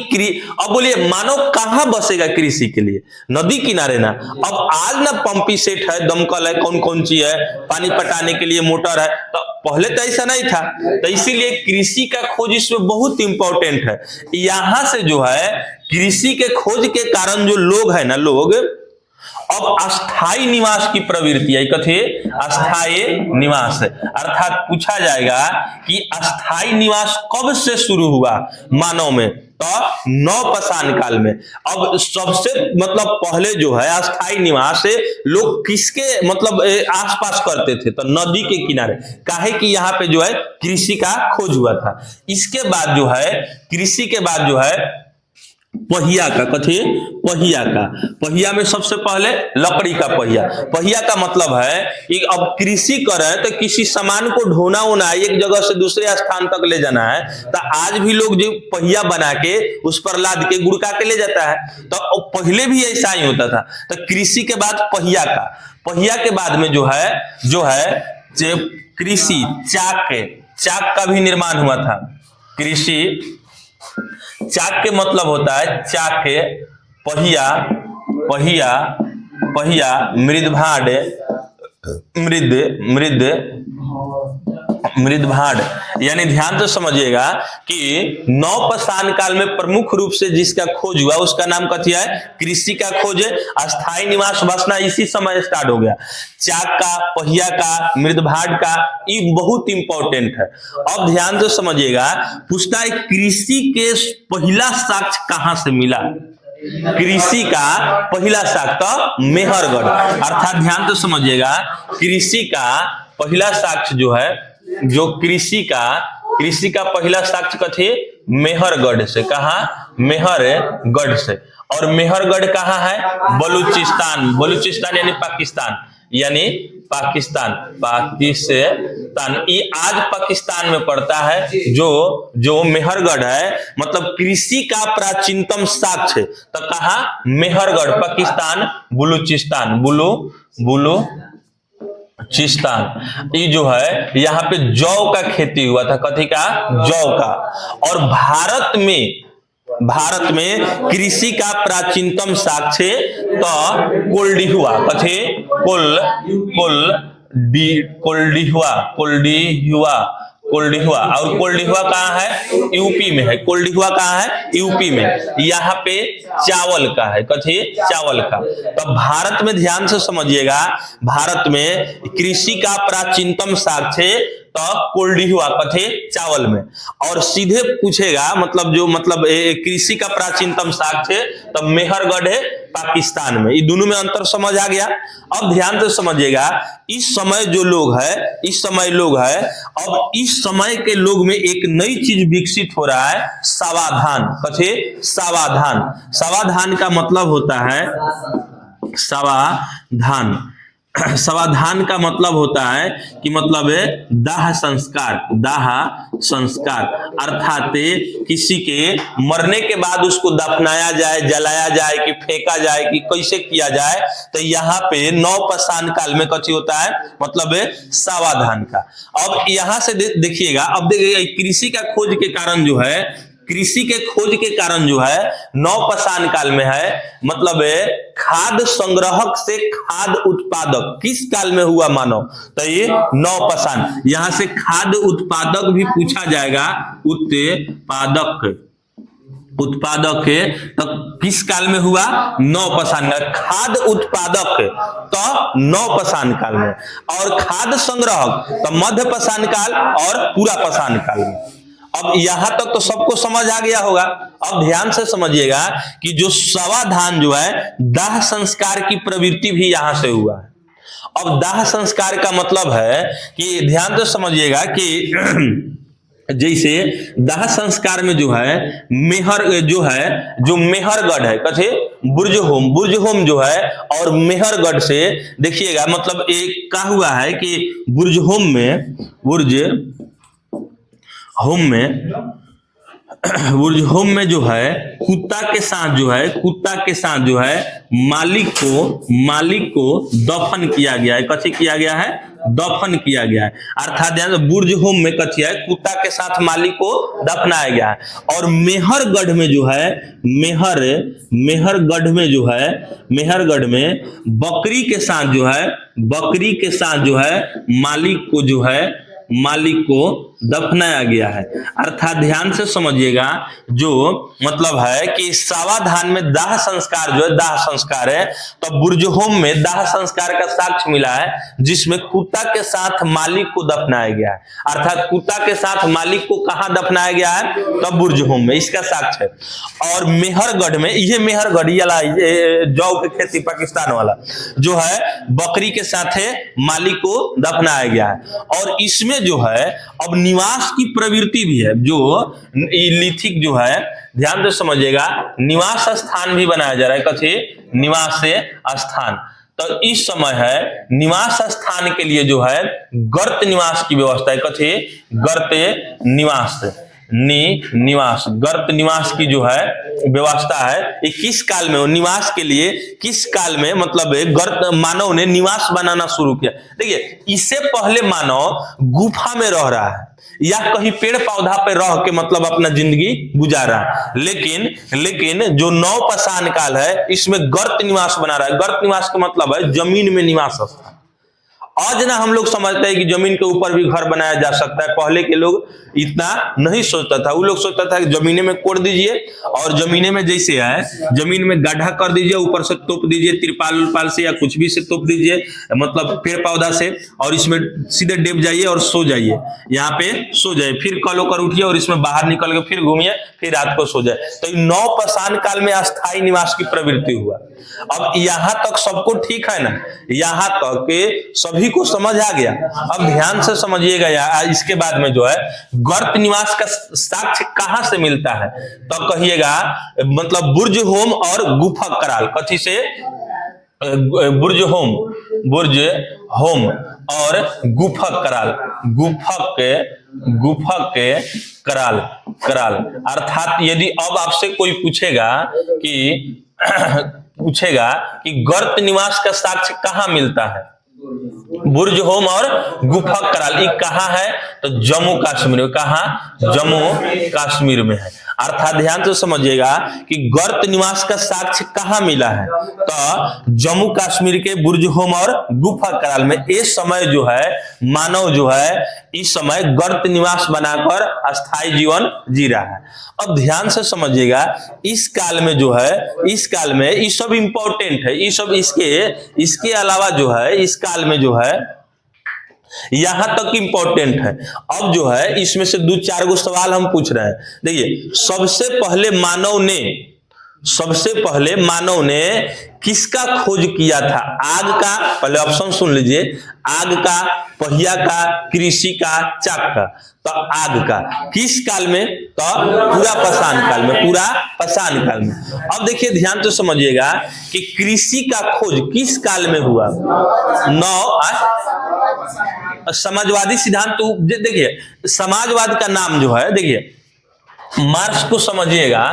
अब बोलिए मानव कहां बसेगा कृषि के लिए, नदी किनारे ना। अब आज ना पंपी सेट है, दमकल है, कौन कौन सी है, पानी पटाने के लिए मोटर है, तो पहले तो ऐसा नहीं था। तो इसीलिए कृषि का खोज इसमें बहुत इंपॉर्टेंट है। यहां से जो है कृषि के खोज के कारण जो लोग है ना, लोग अब अस्थाई निवास की प्रवृत्ति है। कथे अस्थाई निवास है, अर्थात पूछा जाएगा कि अस्थाई निवास कब से शुरू हुआ मानव में, तो नवपाषाण काल में। अब सबसे मतलब पहले जो है अस्थाई निवास लोग किसके मतलब आसपास करते थे, तो नदी के किनारे। काहे कि यहाँ पे जो है कृषि का खोज हुआ था। इसके बाद जो है कृषि के बाद जो है पहिया का, कथी पहिया का, पहिया में सबसे पहले लकड़ी का पहिया। पहिया का मतलब है कि अब कृषि करें तो किसी सामान को ढोना होना है, एक जगह से दूसरे स्थान तक ले जाना है, तो आज भी लोग जो पहिया बना के उस पर लाद के गुड़का के ले जाता है। तो पहले भी ऐसा ही होता था। तो कृषि के बाद पहिया का, पहिया के बाद में जो है कृषि चाक का भी निर्माण हुआ था। कृषि चाक के मतलब होता है चाक के पहिया मृदभांड मृदभांड। यानी ध्यान से समझिएगा कि नवपाषाण काल में प्रमुख रूप से जिसका खोज हुआ उसका नाम कथी है, कृषि का खोज। अस्थाई निवास बसना इसी समय स्टार्ट हो गया। चाक का, पहिया का, मृदभांड का, ये बहुत इंपॉर्टेंट है। अब ध्यान से समझिएगा, पूछता है कृषि के पहला साक्ष्य कहां से मिला। कृषि का पहला साक्ष्य तो मेहरगढ़, अर्थात ध्यान से समझिएगा कृषि का पहला साक्ष्य जो है, जो कृषि का पहला साक्ष्य कथी, मेहरगढ़ से। कहा, मेहरगढ़ से। और मेहरगढ़ कहाँ है, बलूचिस्तान यानी पाकिस्तान। ये आज पाकिस्तान में पड़ता है। जो मेहरगढ़ है मतलब कृषि का प्राचीनतम साक्ष्य, तो कहा मेहरगढ़, पाकिस्तान, बलूचिस्तान, चिस्तान, ये जो है यहाँ पे जौ का खेती हुआ था, कथी का, जौ का। और भारत में कृषि का प्राचीनतम साक्ष्य तो कोल्डिहुआ, कथी, कोल्डिहुआ। और कोल्डिहुआ कहाँ है, यूपी में है। कोल्डिहुआ कहाँ है, यूपी में। यहाँ पे चावल का है, कथी, चावल का। तो भारत में ध्यान से समझिएगा, भारत में कृषि का प्राचीनतम साक्ष्य तो कोल्डिहुआ, कथी, चावल में। और सीधे पूछेगा मतलब जो मतलब कृषि का प्राचीनतम साक्ष्य तो मेहरगढ़ है पाकिस्तान में। ये दोनों में अंतर समझ आ गया। अब ध्यान से समझिएगा, इस समय जो लोग है, अब इस समय के लोग में एक नई चीज विकसित हो रहा है, सावाधान, कथी, सावाधान। सावाधान का मतलब होता है, सावाधान का मतलब होता है कि मतलब है दाह संस्कार, अर्थात किसी के मरने के बाद उसको दफनाया जाए, जलाया जाए कि फेंका जाए कि कैसे किया जाए, तो यहाँ पे नवपाषाण काल में कथी होता है, मतलब है सावाधान का। अब यहाँ से देखिएगा, अब देखिएगा कृषि के खोज के कारण जो है नवपाषाण काल में है, मतलब है खाद्य संग्रहक से खाद्य उत्पादक किस काल में हुआ मानो, तो ये नवपाषाण। यहां से खाद्य उत्पादक भी पूछा जाएगा, उत्पादक है तो किस काल में हुआ, नवपाषाण काल। खाद्य उत्पादक तो नवपाषाण काल में, और खाद्य संग्रहक तो मध्यपाषाण काल और पुरापाषाण काल में। अब यहां तक तो सबको समझ आ गया होगा। अब ध्यान से समझिएगा कि जो सावाधान जो है, दाह संस्कार की प्रवृत्ति भी यहां से हुआ है। अब दाह संस्कार का मतलब है कि ध्यान से समझिएगा कि जैसे दाह संस्कार में जो है मेहरगढ़ है, कथे बुर्ज होम जो है, और मेहरगढ़ से देखिएगा मतलब एक क्या हुआ है कि बुर्ज होम में जो है कुत्ता के साथ जो है मालिक को दफन किया गया है, कथी किया गया है, दफन किया गया है। अर्थात बुर्ज होम में कथी है, कुत्ता के साथ मालिक को दफनाया गया है। और मेहरगढ़ में बकरी के साथ जो है मालिक को दफनाया गया है। अर्थात ध्यान से समझिएगा, जो मतलब है कि सावाधान में दाह संस्कार है, तो बुर्ज होम में दाह संस्कार का साक्ष्य मिला है, जिसमें कुत्ता के साथ मालिक को दफनाया गया है। अर्थात कुत्ता के साथ मालिक को कहां दफनाया गया है, तो बुर्ज होम में, इसका साक्ष्य है। और मेहरगढ़ में, यह मेहरगढ़ जौ की खेती पाकिस्तान वाला जो है, बकरी के साथ मालिक को दफनाया गया है। और इसमें जो है अब निवास की प्रवृत्ति भी है, जो लिथिक जो है, ध्यान से समझिएगा, निवास स्थान भी बनाया जा रहा है, कथी, निवास स्थान। तो इस समय है निवास स्थान के लिए जो है गर्त निवास की व्यवस्था है, कथी, गर्त निवास की जो है व्यवस्था है। ये किस काल में, निवास के लिए किस काल में मतलब गर्त मानव ने निवास बनाना शुरू किया। देखिए, इससे पहले मानव गुफा में रह रहा है या कहीं पेड़ पौधा पे रह के मतलब अपना जिंदगी गुजार रहा है, लेकिन जो नवपाषाण काल है, इसमें गर्त निवास बना रहा है। गर्त निवास का मतलब है जमीन में निवास स्थान। आज ना हम लोग समझते हैं कि जमीन के ऊपर भी घर बनाया जा सकता है। पहले के लोग इतना नहीं सोचता था। वो लोग सोचता था कि जमीने में कोड़ दीजिए, और जमीने में जैसे है जमीन में गड्ढा कर दीजिए, ऊपर से तोप दीजिए तिरपाल से या कुछ भी से तोप दीजिए, मतलब पेड़ पौधा से, और इसमें सीधे डेप जाइए और सो जाइए, यहाँ पे सो जाए, फिर कल होकर उठिए और इसमें बाहर निकल के फिर घूमिए, फिर रात को सो जाए। तो नवपाषाण काल में अस्थायी निवास की प्रवृत्ति हुआ। अब यहाँ तक सबको ठीक है ना, यहाँ तक सभी को समझ आ गया। अब ध्यान से समझिएगा, इसके बाद में जो है गर्त निवास का साक्ष्य कहां से मिलता है, तो कहिएगा मतलब बुर्ज होम और गुफक कराल, कथी से, बुर्ज होम और गुफक कराल। अर्थात यदि अब आपसे कोई पूछेगा कि गर्त निवास का साक्ष्य कहां मिलता है, बुर्ज होम और गुफा कराल, ये कहाँ है? तो जम्मू कश्मीर में। कहाँ? जम्मू कश्मीर में है। अर्थात ध्यान से समझिएगा कि गर्त निवास का साक्ष्य कहाँ मिला है? तो जम्मू कश्मीर के बुर्ज होम और गुफा कराल में। इस समय जो है मानव जो है इस समय गर्त निवास बनाकर अस्थायी जीवन जी रहा है। अब ध्यान से समझिएगा, इस काल में जो है, इस काल में ये सब इंपॉर्टेंट है, ये सब इसके अलावा जो है इस काल में जो है यहां तक इंपॉर्टेंट है। अब जो है इसमें से 2-4 गो सवाल हम पूछ रहे हैं। देखिए, सबसे पहले मानव ने किसका खोज किया था? आग का, पहले ऑप्शन सुन लीजिए, आग का, पहिया का, कृषि का, चाक का। तो आग का किस काल में? तो पूरा पाषाण काल में, पूरा पाषाण काल में। अब देखिए ध्यान से समझिएगा कि कृषि का खोज किस काल में हुआ? समाजवादी सिद्धांत। देखिए, समाजवाद का नाम जो है, देखिए मार्क्स को समझिएगा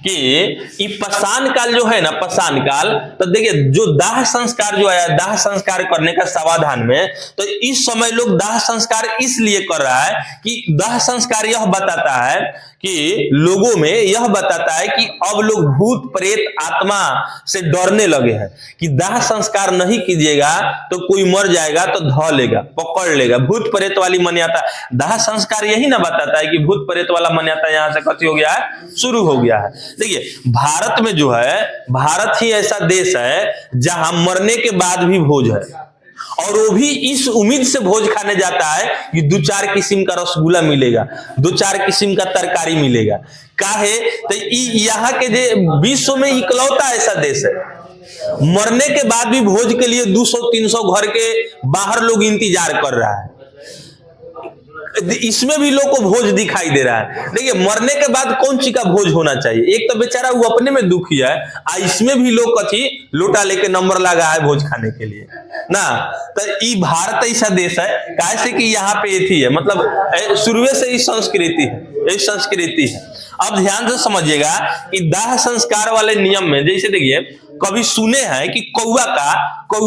कि ये पाषाण काल जो है ना, पाषाण काल, तो देखिए जो दाह संस्कार जो है, दाह संस्कार करने का समाधान में, तो इस समय लोग दाह संस्कार इसलिए कर रहा है कि दाह संस्कार यह बताता है कि लोगों में यह बताता है कि अब लोग भूत प्रेत आत्मा से डरने लगे हैं कि दाह संस्कार नहीं कीजिएगा तो कोई मर जाएगा तो ध लेगा, पकड़ लेगा। भूत प्रेत वाली मान्यता, दाह संस्कार यही ना बताता है कि भूत प्रेत वाला मान्यता यहां से कथी हो गया है? शुरू हो गया है। देखिए भारत में जो है, भारत ही ऐसा देश है जहां मरने के बाद भी भोज है, और वो भी इस उम्मीद से भोज खाने जाता है कि 2-4 किस्म का रसगुल्ला मिलेगा, 2-4 किस्म का तरकारी मिलेगा। काहे? तो यहाँ के जो विश्व में इकलौता ऐसा देश है, मरने के बाद भी भोज के लिए 200-300 घर के बाहर लोग इंतजार कर रहा है। इसमें भी लोग को भोज दिखाई दे रहा है। देखिए मरने के बाद कौन सी का भोज होना चाहिए? एक तो बेचारा वो अपने में दुखी है, इसमें भी लोग कथी लोटा लेके नंबर लगा है भोज खाने के लिए ना। तो ये भारत ऐसा देश है कैसे कि यहाँ पे थी है, मतलब शुरू से ही संस्कृति है, ये संस्कृति है। अब ध्यान से समझिएगा कि दाह संस्कार वाले नियम में, जैसे देखिए कभी सुने हैं कि कौआ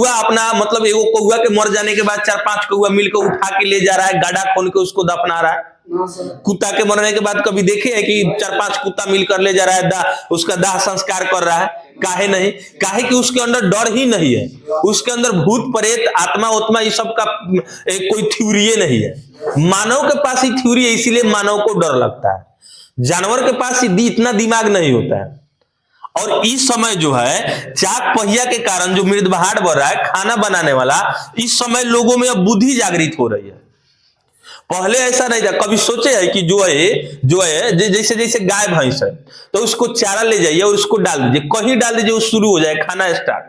अपना, मतलब एगो कौआ के मर जाने के बाद 4-5 कौआ मिलकर उठा के ले जा रहा है, गाड़ा खोल के उसको दफना रहा है। कुत्ता के मरने के बाद कभी देखे है कि 4-5 कुत्ता मिलकर ले जा रहा है, उसका दाह संस्कार कर रहा है? काहे नहीं? काहे कि उसके अंदर डर ही नहीं है, उसके अंदर भूत प्रेत आत्मा उत्मा ये सब का कोई थ्योरी नहीं है। मानव के पास ही थ्योरी है, इसीलिए मानव को डर लगता है। जानवर के पास इतना दिमाग नहीं होता है। और इस समय जो है चाक पहिया के कारण जो मृदभाड़ बढ़ रहा है, खाना बनाने वाला, इस समय लोगों में अब बुद्धि जागृत हो रही है। पहले ऐसा नहीं था। कभी सोचे है कि जो है जैसे जैसे गाय भैंस है तो उसको चारा ले जाइए और उसको डाल दीजिए, कहीं डाल दीजिए, वो शुरू हो जाए खाना स्टार्ट।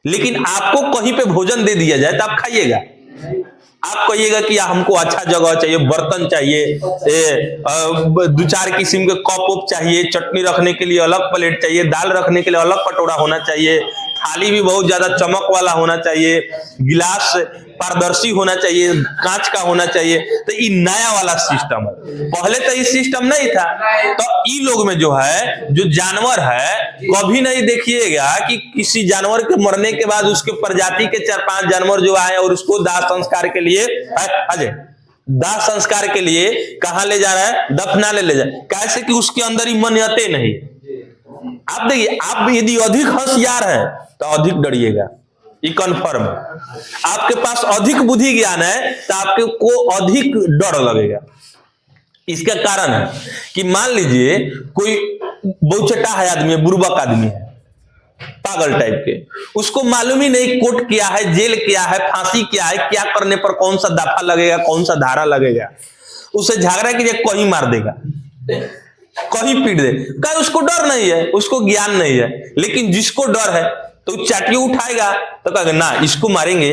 लेकिन आपको कहीं पे भोजन दे दिया जाए तो आप खाइएगा? आप कहिएगा कि हमको अच्छा जगह चाहिए, बर्तन चाहिए, 2-4 किस्म के कप उप चाहिए, चटनी रखने के लिए अलग प्लेट चाहिए, दाल रखने के लिए अलग कटोरा होना चाहिए, थाली भी बहुत ज्यादा चमक वाला होना चाहिए, गिलास पारदर्शी होना चाहिए, कांच का होना चाहिए। तो ये नया वाला सिस्टम है, पहले तो ये सिस्टम नहीं था। तो ये लोग में जो है, जो जानवर है, कभी नहीं देखिएगा कि किसी जानवर के मरने के बाद उसके प्रजाति के 4-5 जानवर जो आए और उसको दाह संस्कार के लिए दाह संस्कार के लिए कहां ले जा रहा है? दफनाने ले जा। कैसे कि उसके अंदर ही मान्यते नहीं। आप देखिए, आप यदि अधिक होशियार है तो अधिक डरिएगा, ये कन्फर्म है। आपके पास अधिक बुद्धि ज्ञान है तो आपके को अधिक डर लगेगा। इसका कारण है कि मान लीजिए कोई बहुचटा है आदमी, बुर्बक आदमी है, पागल टाइप के, उसको मालूम ही नहीं कोर्ट क्या है, जेल क्या है, फांसी क्या है, क्या करने पर कौन सा दफा लगेगा, कौन सा धारा लगेगा। उसे झगड़ा कीजिए, कहीं मार देगा, कहीं पीट दे। कहीं उसको डर नहीं है, उसको ज्ञान नहीं है। लेकिन जिसको डर है तो चाटी उठाएगा तो कहेगा ना इसको मारेंगे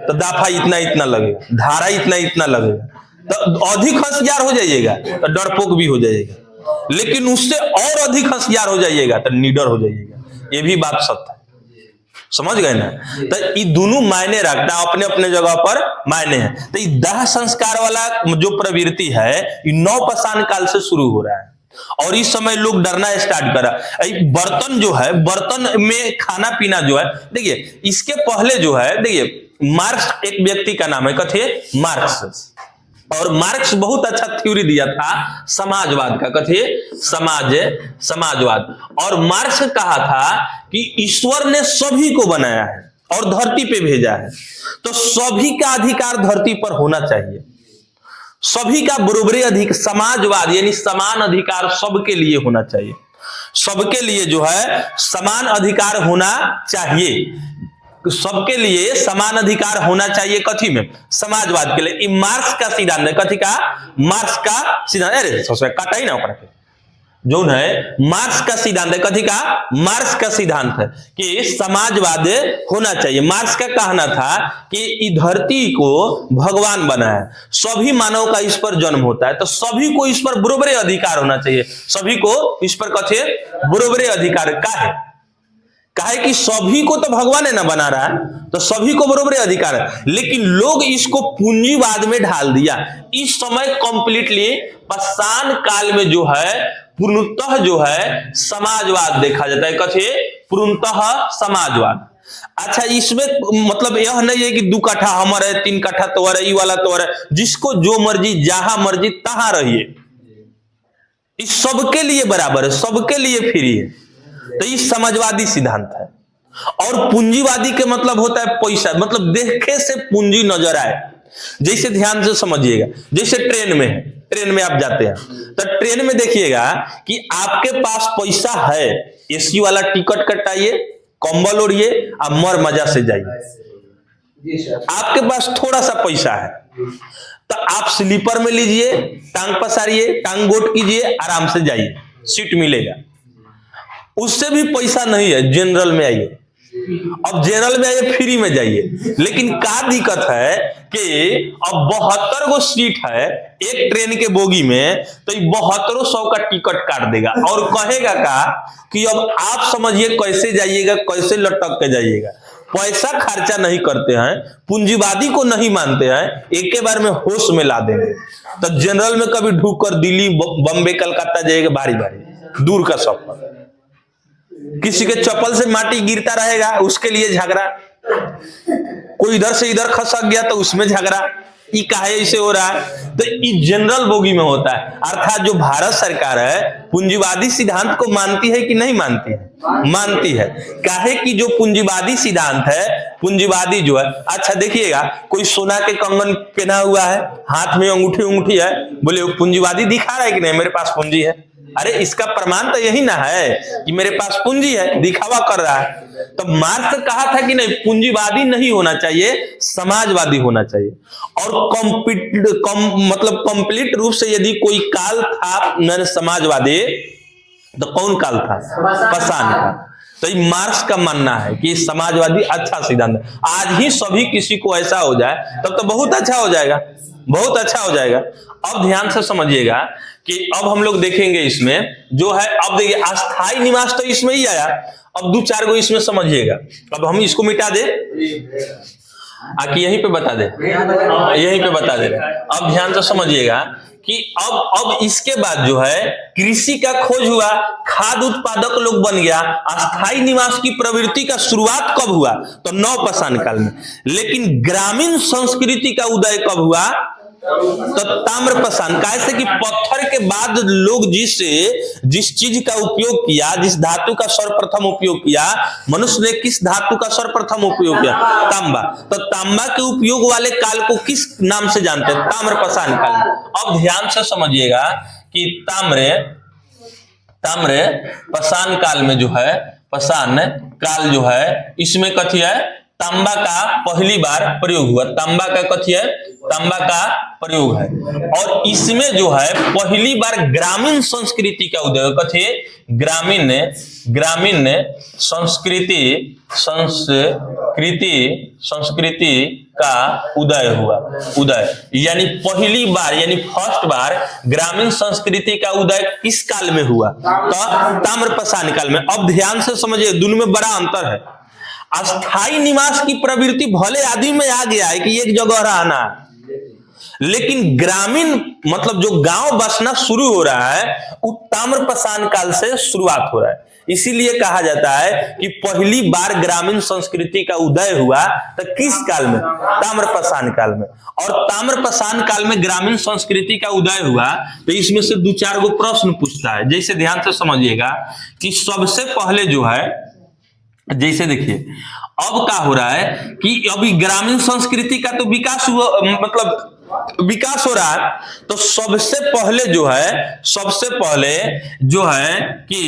तो दफा इतना इतना लगेगा, धारा इतना इतना लगेगा, तो अधिक होशियार हो जाइएगा तो डरपोक भी हो जाइएगा। लेकिन उससे और अधिक होशियार हो जाइएगा तो निडर हो जाइएगा। ये भी बात सत्य है, समझ गए ना? तो ये दोनों मायने रखता है, अपने अपने जगह पर मायने हैं। तो ये दाह संस्कार वाला जो प्रवृत्ति है ये नवपाषाण काल से शुरू हो रहा है। और इस समय लोग डरना स्टार्ट करा। बर्तन जो है, बर्तन में खाना पीना जो है, देखिए इसके पहले जो है, देखिए मार्क्स एक व्यक्ति का नाम है, कथिए मार्क्स। और मार्क्स बहुत अच्छा थ्योरी दिया था समाजवाद का, कथिए समाजवाद। और मार्क्स कहा था कि ईश्वर ने सभी को बनाया है और धरती पे भेजा है, तो सभी का अधिकार धरती पर होना चाहिए, सभी का बराबरी अधिकार, समाजवाद यानी समान अधिकार सबके लिए होना चाहिए, सबके लिए जो है समान अधिकार होना चाहिए, सबके लिए समान अधिकार होना चाहिए। कथी में? समाजवाद के लिए। मार्क्स का सिद्धांत है, कथी का? मार्क्स का सिद्धांत। अरे काटा ही ना ओकरा के, जो है मार्क्स का सिद्धांत है, कथी का? मार्क्स का सिद्धांत है कि समाजवाद होना चाहिए। मार्क्स का कहना था कि धरती को भगवान बनाया, सभी मानव का इस पर जन्म होता है, तो सभी को इस पर बराबरी अधिकार होना चाहिए, सभी को इस पर कथिए बराबरी अधिकार। काहे कि सभी को तो भगवान है ना बना रहा है, तो सभी को बराबरी अधिकार है, लेकिन लोग इसको पूंजीवाद में ढाल दिया। इस समय कंप्लीटली पाषाण काल में जो है पूर्णतः जो है समाजवाद देखा जाता है, कथिए पूर्णतः समाजवाद। अच्छा, इसमें मतलब यह नहीं है कि 2 कट्ठा हमर है, 3 कट्ठा तोहर है, ई वाला तोहर है, जिसको जो मर्जी जहां मर्जी तहां रहिए, इस सबके लिए बराबर है, सबके लिए फ्री है। तो ये समाजवादी सिद्धांत है। और पूंजीवादी के मतलब होता है पैसा, मतलब देखे से पूंजी नजर आए। जैसे ध्यान से समझिएगा, जैसे ट्रेन में है, ट्रेन में आप जाते हैं तो ट्रेन में देखिएगा कि आपके पास पैसा है, एसी वाला टिकट कटाइए, कंबल ओढ़िए, आप मर मजा से जाइए। आपके पास थोड़ा सा पैसा है तो आप स्लीपर में लीजिए, टांग पसारिए, टांग गोट कीजिए, आराम से जाइए, सीट मिलेगा। उससे भी पैसा नहीं है, जनरल में आइए। अब जनरल में आइए, फ्री में जाइए। लेकिन क्या दिक्कत है कि अब 72 गो सीट है एक ट्रेन के बोगी में, तो 7200 का टिकट काट देगा और कहेगा का कि अब आप समझिए कैसे जाइएगा, कैसे लटक के जाइएगा। पैसा खर्चा नहीं करते हैं, पूंजीवादी को नहीं मानते हैं, एक के बार में होश में ला देंगे। तो जनरल में कभी ढूक कर दिल्ली, बम्बे, कलकत्ता जाइएगा, बारी बारी दूर का सफर। किसी के चप्पल से माटी गिरता रहेगा, उसके लिए झगड़ा, कोई इधर से इधर खसक गया तो उसमें झगड़ा, ये काहे ऐसे हो रहा है। तो ये जनरल बोगी में होता है। अर्थात जो भारत सरकार है पूंजीवादी सिद्धांत को मानती है कि नहीं मानती है? मानती है। काहे कि जो पूंजीवादी सिद्धांत है, पूंजीवादी जो है, अच्छा देखिएगा कोई सोना के कंगन पहना हुआ है, हाथ में अंगूठी है, बोले पूंजीवादी दिखा रहा है कि नहीं मेरे पास पूंजी है। अरे इसका प्रमाण तो यही ना है कि मेरे पास पूंजी है, दिखावा कर रहा है। तो मार्क्स कहा था कि नहीं, पूंजीवादी नहीं होना चाहिए, समाजवादी होना चाहिए। और मतलब कंप्लीट रूप से यदि कोई काल था समाजवादी, तो कौन काल था? पाषाण का। तो ये मार्क्स का मानना है कि समाजवादी अच्छा सिद्धांत है। आज ही सभी किसी को ऐसा हो जाए तब तो बहुत अच्छा हो जाएगा, बहुत अच्छा हो जाएगा। अब ध्यान से समझिएगा कि अब हम लोग देखेंगे इसमें जो है, अब देखिए अस्थाई निवास तो इसमें ही आया, अब 2-4 गो इसमें समझिएगा। अब हम इसको मिटा दे, आके यहीं पे बता दे, यहीं पे बता दे। अब ध्यान से समझिएगा कि अब इसके बाद जो है कृषि का खोज हुआ, खाद्य उत्पादक लोग बन गया। अस्थाई निवास की प्रवृत्ति का शुरुआत कब हुआ? तो नवपाषाण काल में। लेकिन ग्रामीण संस्कृति का उदय कब हुआ? तो ताम्रपाषाण। कैसे कि पत्थर के बाद लोग जिस चीज का उपयोग किया, जिस धातु का सर्वप्रथम उपयोग किया, मनुष्य ने किस धातु का सर्वप्रथम उपयोग किया? तांबा। तो तांबा के उपयोग वाले काल को किस नाम से जानते हैं? ताम्रपाषाण काल। अब ध्यान से समझिएगा कि ताम्रपाषाण काल में जो है, पाषाण काल जो है, इसमें कथी है? तांबा का पहली बार प्रयोग हुआ। तांबा का कथी है? तांबा का प्रयोग है। और इसमें जो है पहली बार ग्रामीण संस्कृति का उदय, कथी? ग्रामीण संस्कृति का उदय हुआ। उदय यानी पहली बार, यानी फर्स्ट बार ग्रामीण संस्कृति का उदय किस काल में हुआ? तो ताम्रपाषाण काल में। अब ध्यान से समझिए, दोनों में बड़ा अंतर है। अस्थाई निवास की प्रवृत्ति भले आदि में आ गया है कि एक जगह रहना, लेकिन ग्रामीण मतलब जो गांव बसना शुरू हो रहा है वो ताम्रपाषाण काल से शुरुआत हो रहा है। इसीलिए कहा जाता है कि पहली बार ग्रामीण संस्कृति का उदय हुआ तो किस काल में? ताम्रपाषाण काल में। और ताम्रपाषाण काल में ग्रामीण संस्कृति का उदय हुआ तो इसमें से 2-4 गो प्रश्न पूछता है। जैसे ध्यान से समझिएगा कि सबसे पहले जो है, जैसे देखिए अब क्या हो रहा है कि अभी ग्रामीण संस्कृति का तो विकास हुआ, मतलब विकास हो रहा है, तो सबसे पहले जो है कि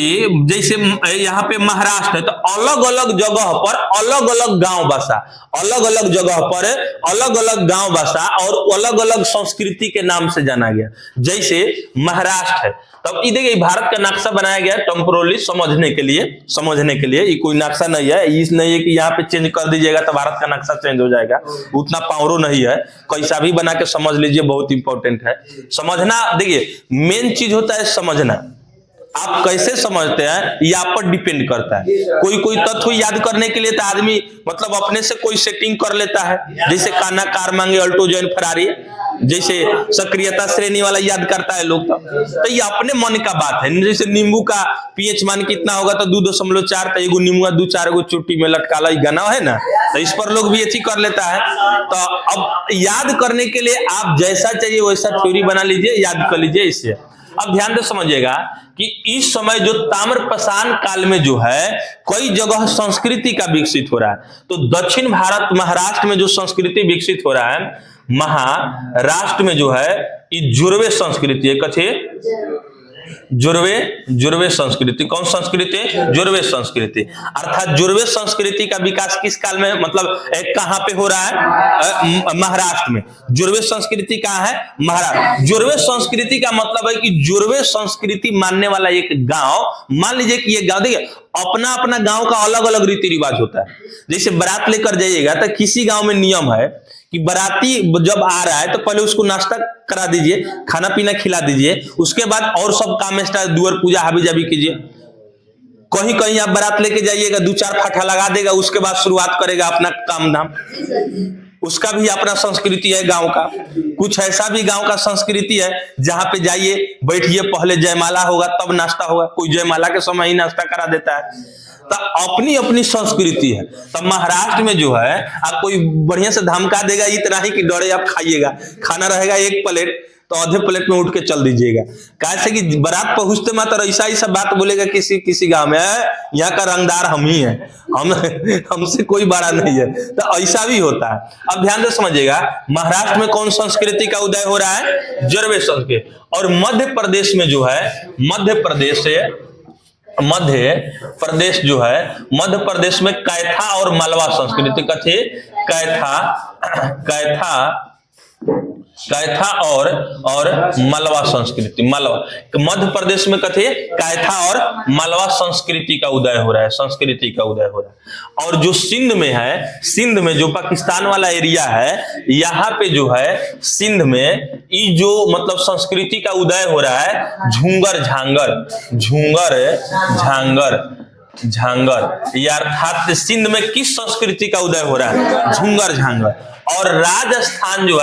जैसे यहाँ पे महाराष्ट्र है तो अलग अलग जगह पर अलग अलग गांव बसा, अलग अलग जगह पर अलग अलग गांव बसा और अलग अलग संस्कृति के नाम से जाना गया। जैसे महाराष्ट्र है, तब ये देखिए भारत का नक्शा बनाया गया टेम्पोरली समझने के लिए। ये कोई नक्शा नहीं है, इस नहीं है कि यहाँ पे चेंज कर दीजिएगा तो भारत का नक्शा चेंज हो जाएगा, उतना पावरों नहीं है। कैसा भी बना के समझ लीजिए, बहुत इंपॉर्टेंट है समझना। देखिए मेन चीज होता है समझना, आप कैसे समझते हैं ये आप पर डिपेंड करता है। कोई तत्व याद करने के लिए तो आदमी मतलब अपने से कोई सेटिंग कर लेता है, जैसे काना कार मांगे अल्टो जैन फरारी, जैसे सक्रियता श्रेणी वाला याद करता है लोग, तो ये अपने मन का बात है। जैसे नींबू का पीएच मान कितना होगा तो 2.4, तो एगो नींबू 2-4 गो चुट्टी में लटकाला गाना है ना, तो इस पर लोग भी ऐसी कर लेता है। तो अब याद करने के लिए आप जैसा चाहिए वैसा थ्योरी बना लीजिए, याद कर लीजिए इससे। अब ध्यान से समझिएगा कि इस समय जो ताम्रपाषाण काल में जो है कई जगह संस्कृति का विकसित हो रहा है। तो दक्षिण भारत महाराष्ट्र में जो संस्कृति विकसित हो रहा है, महाराष्ट्र में जो है ये जुर्वे संस्कृति है। कथे जुर्वे संस्कृति। कौन संस्कृति? जुर्वे संस्कृति। अर्थात जुर्वे संस्कृति का विकास किस काल में, मतलब कहां पे हो रहा है? महाराष्ट्र में। जुर्वे संस्कृति कहां है? महाराष्ट्र। जुर्वे संस्कृति का मतलब है कि जुर्वे संस्कृति मानने वाला एक गांव, मान लीजिए कि ये गांव, देखिए अपना अपना गांव का अलग अलग रीति रिवाज होता है। जैसे बारात लेकर जाइएगा तो किसी गांव में नियम है कि बाराती जब आ रहा है तो पहले उसको नाश्ता करा दीजिए, खाना पीना खिला दीजिए, उसके बाद और सब काम स्टार्ट, दुआर पूजा हाबी जाबी कीजिए। कहीं कहीं आप बारात लेके जाइएगा 2-4 फाठा लगा देगा, उसके बाद शुरुआत करेगा अपना काम धाम। उसका भी अपना संस्कृति है गांव का। कुछ ऐसा भी गांव का संस्कृति है जहां पे जाइए बैठिए, पहले जयमाला होगा तब नाश्ता होगा, कोई जयमाला के समय ही नाश्ता करा देता है। तो अपनी अपनी संस्कृति है। तो महाराष्ट्र में जो है आप कोई बढ़िया से धमका देगा इतना ही कि डरे आप खाइएगा, खाना रहेगा 1 प्लेट तो आधे प्लेट में उठ के चल दीजिएगा। कैसे कि बारात पहुंचते मात्र ऐसा बात बोलेगा किसी गांव में, यहाँ का रंगदार हम ही हैं, हमसे कोई बड़ा नहीं है। तो ऐसा भी होता है। अब ध्यान से समझिएगा, महाराष्ट्र में कौन संस्कृति का उदय हो रहा है? जुर्वे संस्कृति। और मध्य प्रदेश में जो है, मध्य प्रदेश में कैथा और मालवा संस्कृति कथे कैथा और मालवा संस्कृति। मालवा मध्य प्रदेश में कथे कैथा और मालवा संस्कृति का उदय हो रहा है। और जो सिंध में है, सिंध में जो पाकिस्तान वाला एरिया है, यहाँ पे जो है सिंध में ये जो मतलब संस्कृति का उदय हो रहा है, झांगर। ये अर्थात सिंध में किस संस्कृति का उदय हो रहा है? झुंगर झांगर। और राजस्थान जो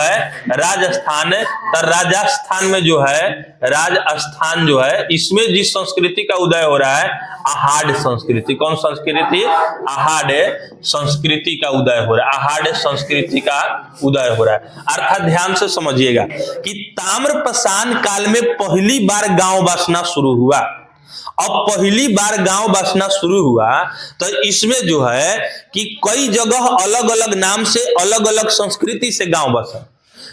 है इसमें जिस संस्कृति का उदय हो रहा है, आहाड़ संस्कृति। कौन संस्कृति? आहाड़ संस्कृति का उदय हो रहा है। आहाड़ संस्कृति का उदय हो रहा है। अर्थात ध्यान से समझिएगा कि ताम्रपाषाण काल में पहली बार गांव बसना शुरू हुआ। अब पहली बार गांव बसना शुरू हुआ तो इसमें जो है कि कई जगह अलग अलग नाम से, अलग अलग संस्कृति से गांव बसा।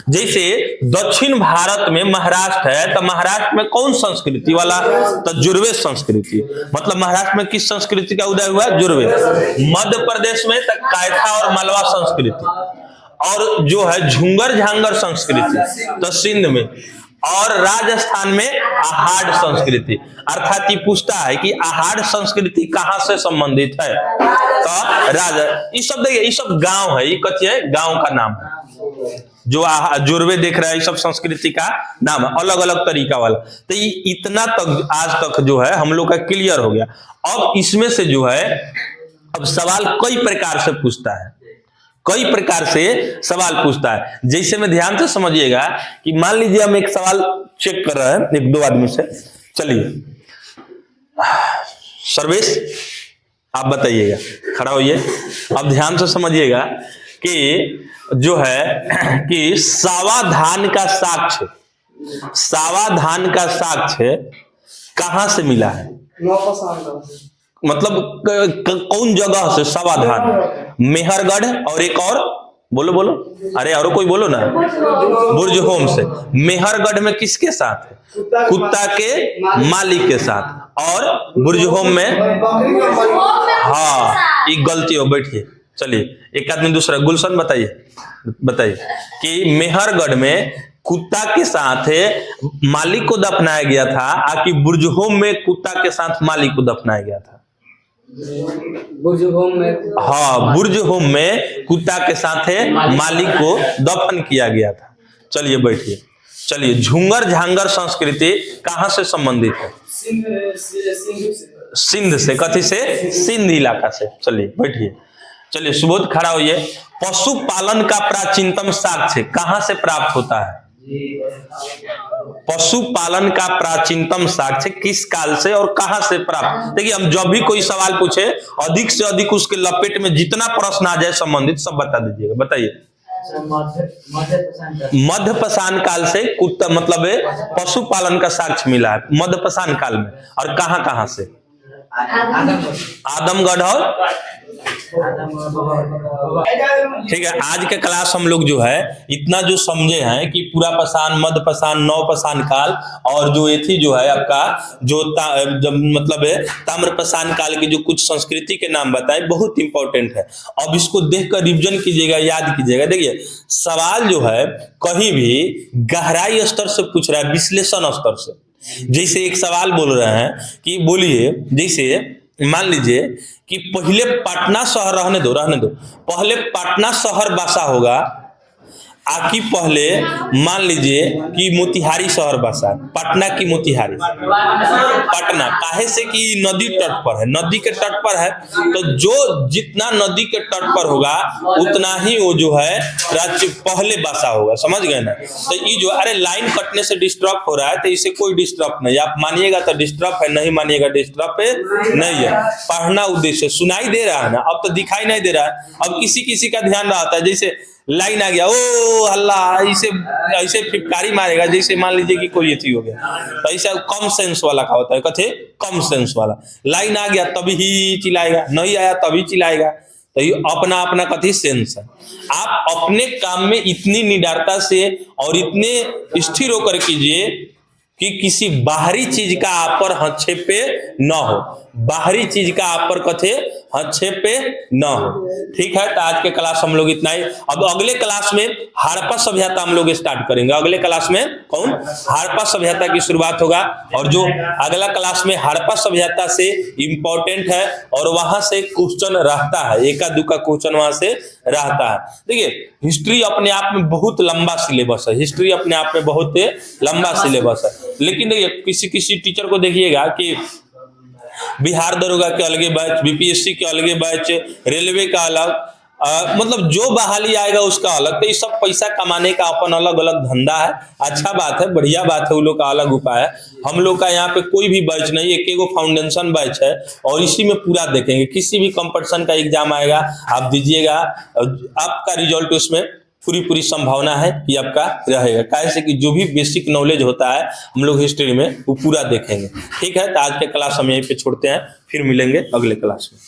जैसे दक्षिण भारत में महाराष्ट्र है तो महाराष्ट्र में कौन संस्कृति वाला? तो जुर्वे संस्कृति। मतलब महाराष्ट्र में किस संस्कृति का उदय हुआ? जुर्वे। मध्य प्रदेश में तो कैथा और मालवा संस्कृति। और जो है झुंगर झांगर संस्कृति तो सिंध में। और राजस्थान में आहाड़ संस्कृति। अर्थात ये पूछता है कि आहाड़ संस्कृति कहां से संबंधित है? तो ये सब देखिए, ये सब गांव है, ये कथिए गांव का नाम है। जो जुर्वे देख रहे हैं, ये सब संस्कृति का नाम है, अलग अलग तरीका वाला। तो ये इतना तक आज तक जो है हम लोग का क्लियर हो गया। अब इसमें से जो है अब सवाल कई प्रकार से पूछता है, कई प्रकार से सवाल पूछता है। जैसे में ध्यान से समझिएगा कि मान लीजिए हम एक सवाल चेक कर रहे हैं एक दो आदमी से, चलिए सर्वेश आप बताइएगा, खड़ा होइए। अब ध्यान से समझिएगा कि जो है कि सावाधान का साक्ष्य, सावाधान का साक्ष्य कहां से मिला है? मतलब कौन जगह से सावाधान? मेहरगढ़ और एक और बोलो बोलो, अरे और कोई बोलो ना, बुर्जहोम से। मेहरगढ़ में किसके साथ है? कुत्ता के मालिक के साथ। और बुर्जहोम में, हाँ ये गलती हो, बैठिए चलिए एक आदमी दूसरा। गुलशन बताइए बताइए कि मेहरगढ़ में कुत्ता के साथ मालिक को दफनाया गया था, आकि बुर्जहोम में कुत्ता के साथ मालिक को दफनाया गया था? बुर्जहोम में, हाँ बुर्जहोम में कुत्ता के साथ मालिक को दफन किया गया था। चलिए बैठिए। चलिए झुंगर झांगर संस्कृति कहां से संबंधित है? सिंध से। कथी से? सिंध इलाका से। चलिए बैठिए। चलिए सुबोध खड़ा होइए। पशुपालन का प्राचीनतम साक्ष्य कहां से प्राप्त होता है? पशुपालन का प्राचीनतम साक्ष्य किस काल से और कहां से प्राप्त? देखिए हम जब भी कोई सवाल पूछे अधिक से अधिक उसके लपेट में जितना प्रश्न आ जाए संबंधित सब बता दीजिएगा। बताइए। मध्यपाषाण काल से कुत्ता मतलब पशुपालन का साक्ष्य मिला है मध्यपाषाण काल में। और कहां कहां से? आदमगढ़ और ठीक है। आज के क्लास हम लोग जो है इतना जो समझे हैं कि पूरा पाषाण, मध्य पाषाण, नव पाषाण काल और जो ये थी जो है आपका जो मतलब है ताम्र पाषाण काल की जो कुछ संस्कृति के नाम बताए, बहुत इंपॉर्टेंट है। अब इसको देखकर रिविजन कीजिएगा, याद कीजिएगा। देखिए सवाल जो है कहीं भी गहराई स्तर से पूछ रहा है, विश्लेषण स्तर से। जैसे एक सवाल बोल रहे हैं कि बोलिए, जैसे मान लीजिए कि पहले पटना शहर, रहने दो, पहले पटना शहर बसा होगा आकि पहले मान लीजिए कि मोतिहारी शहर बसा? पटना की मोतिहारी? पटना। काहे से कि नदी तट पर है, नदी के तट पर है, तो जो जितना नदी के तट पर होगा उतना ही वो जो है पहले बसा होगा। समझ गए ना? तो ये जो अरे लाइन कटने से डिस्टर्ब हो रहा है, तो इसे कोई डिस्टर्ब नहीं। आप मानिएगा तो डिस्टर्ब है, नहीं मानिएगा डिस्टर्ब नहीं है। पढ़ना उद्देश्य, सुनाई दे रहा है ना, अब तो दिखाई नहीं दे रहा है। अब किसी किसी का ध्यान रहता है, जैसे लाइन आ गया, ओ हल्ला, ऐसे ऐसे फिटकारी मारेगा जैसे मान लीजिए कि कोई एथी हो गया। तो ऐसा कम सेंस वाला का होता है, कथे कम सेंस वाला। लाइन आ गया तभी ही चिल्लाएगा, नहीं आया तभी चिल्लाएगा। तो ये अपना अपना कथी सेंस है। आप अपने काम में इतनी निडरता से और इतने स्थिर होकर कीजिए कि किसी बाहरी चीज का आप पर हस्तक्षेपे न हो, बाहरी चीज का आप पर कथे हस्तक्षेपे न हो। ठीक है, तो आज के क्लास हम लोग इतना ही। अब अगले क्लास में हड़प्पा सभ्यता हम लोग स्टार्ट करेंगे। अगले क्लास में कौन? हड़प्पा सभ्यता की शुरुआत होगा। और जो अगला क्लास में हड़प्पा सभ्यता से इंपॉर्टेंट है और वहां से क्वेश्चन रहता है, एका दुका क्वेश्चन वहां से रहता है। देखिए हिस्ट्री अपने आप में बहुत लंबा सिलेबस है, हिस्ट्री अपने आप में बहुत लंबा सिलेबस है। लेकिन देखिए किसी किसी टीचर को देखिएगा कि बिहार दरोगा के अलगे बैच, बीपीएससी के अलगे बैच, रेलवे का अलग, मतलब जो बहाली आएगा उसका अलग। तो ये सब पैसा कमाने का अपन अलग अलग धंधा है। अच्छा बात है, बढ़िया बात है, उन लोग का अलग उपाय है। हम लोग का यहाँ पे कोई भी बैच नहीं, एक एगो फाउंडेशन बैच है और इसी में पूरा देखेंगे। किसी भी कंपटीशन का एग्जाम आएगा आप दीजिएगा, आपका रिजल्ट उसमें पूरी संभावना है कि आपका रहेगा। कैसे कि जो भी बेसिक नॉलेज होता है हम लोग हिस्ट्री में वो पूरा देखेंगे। ठीक है, तो आज के क्लास हम यहीं पे छोड़ते हैं, फिर मिलेंगे अगले क्लास में।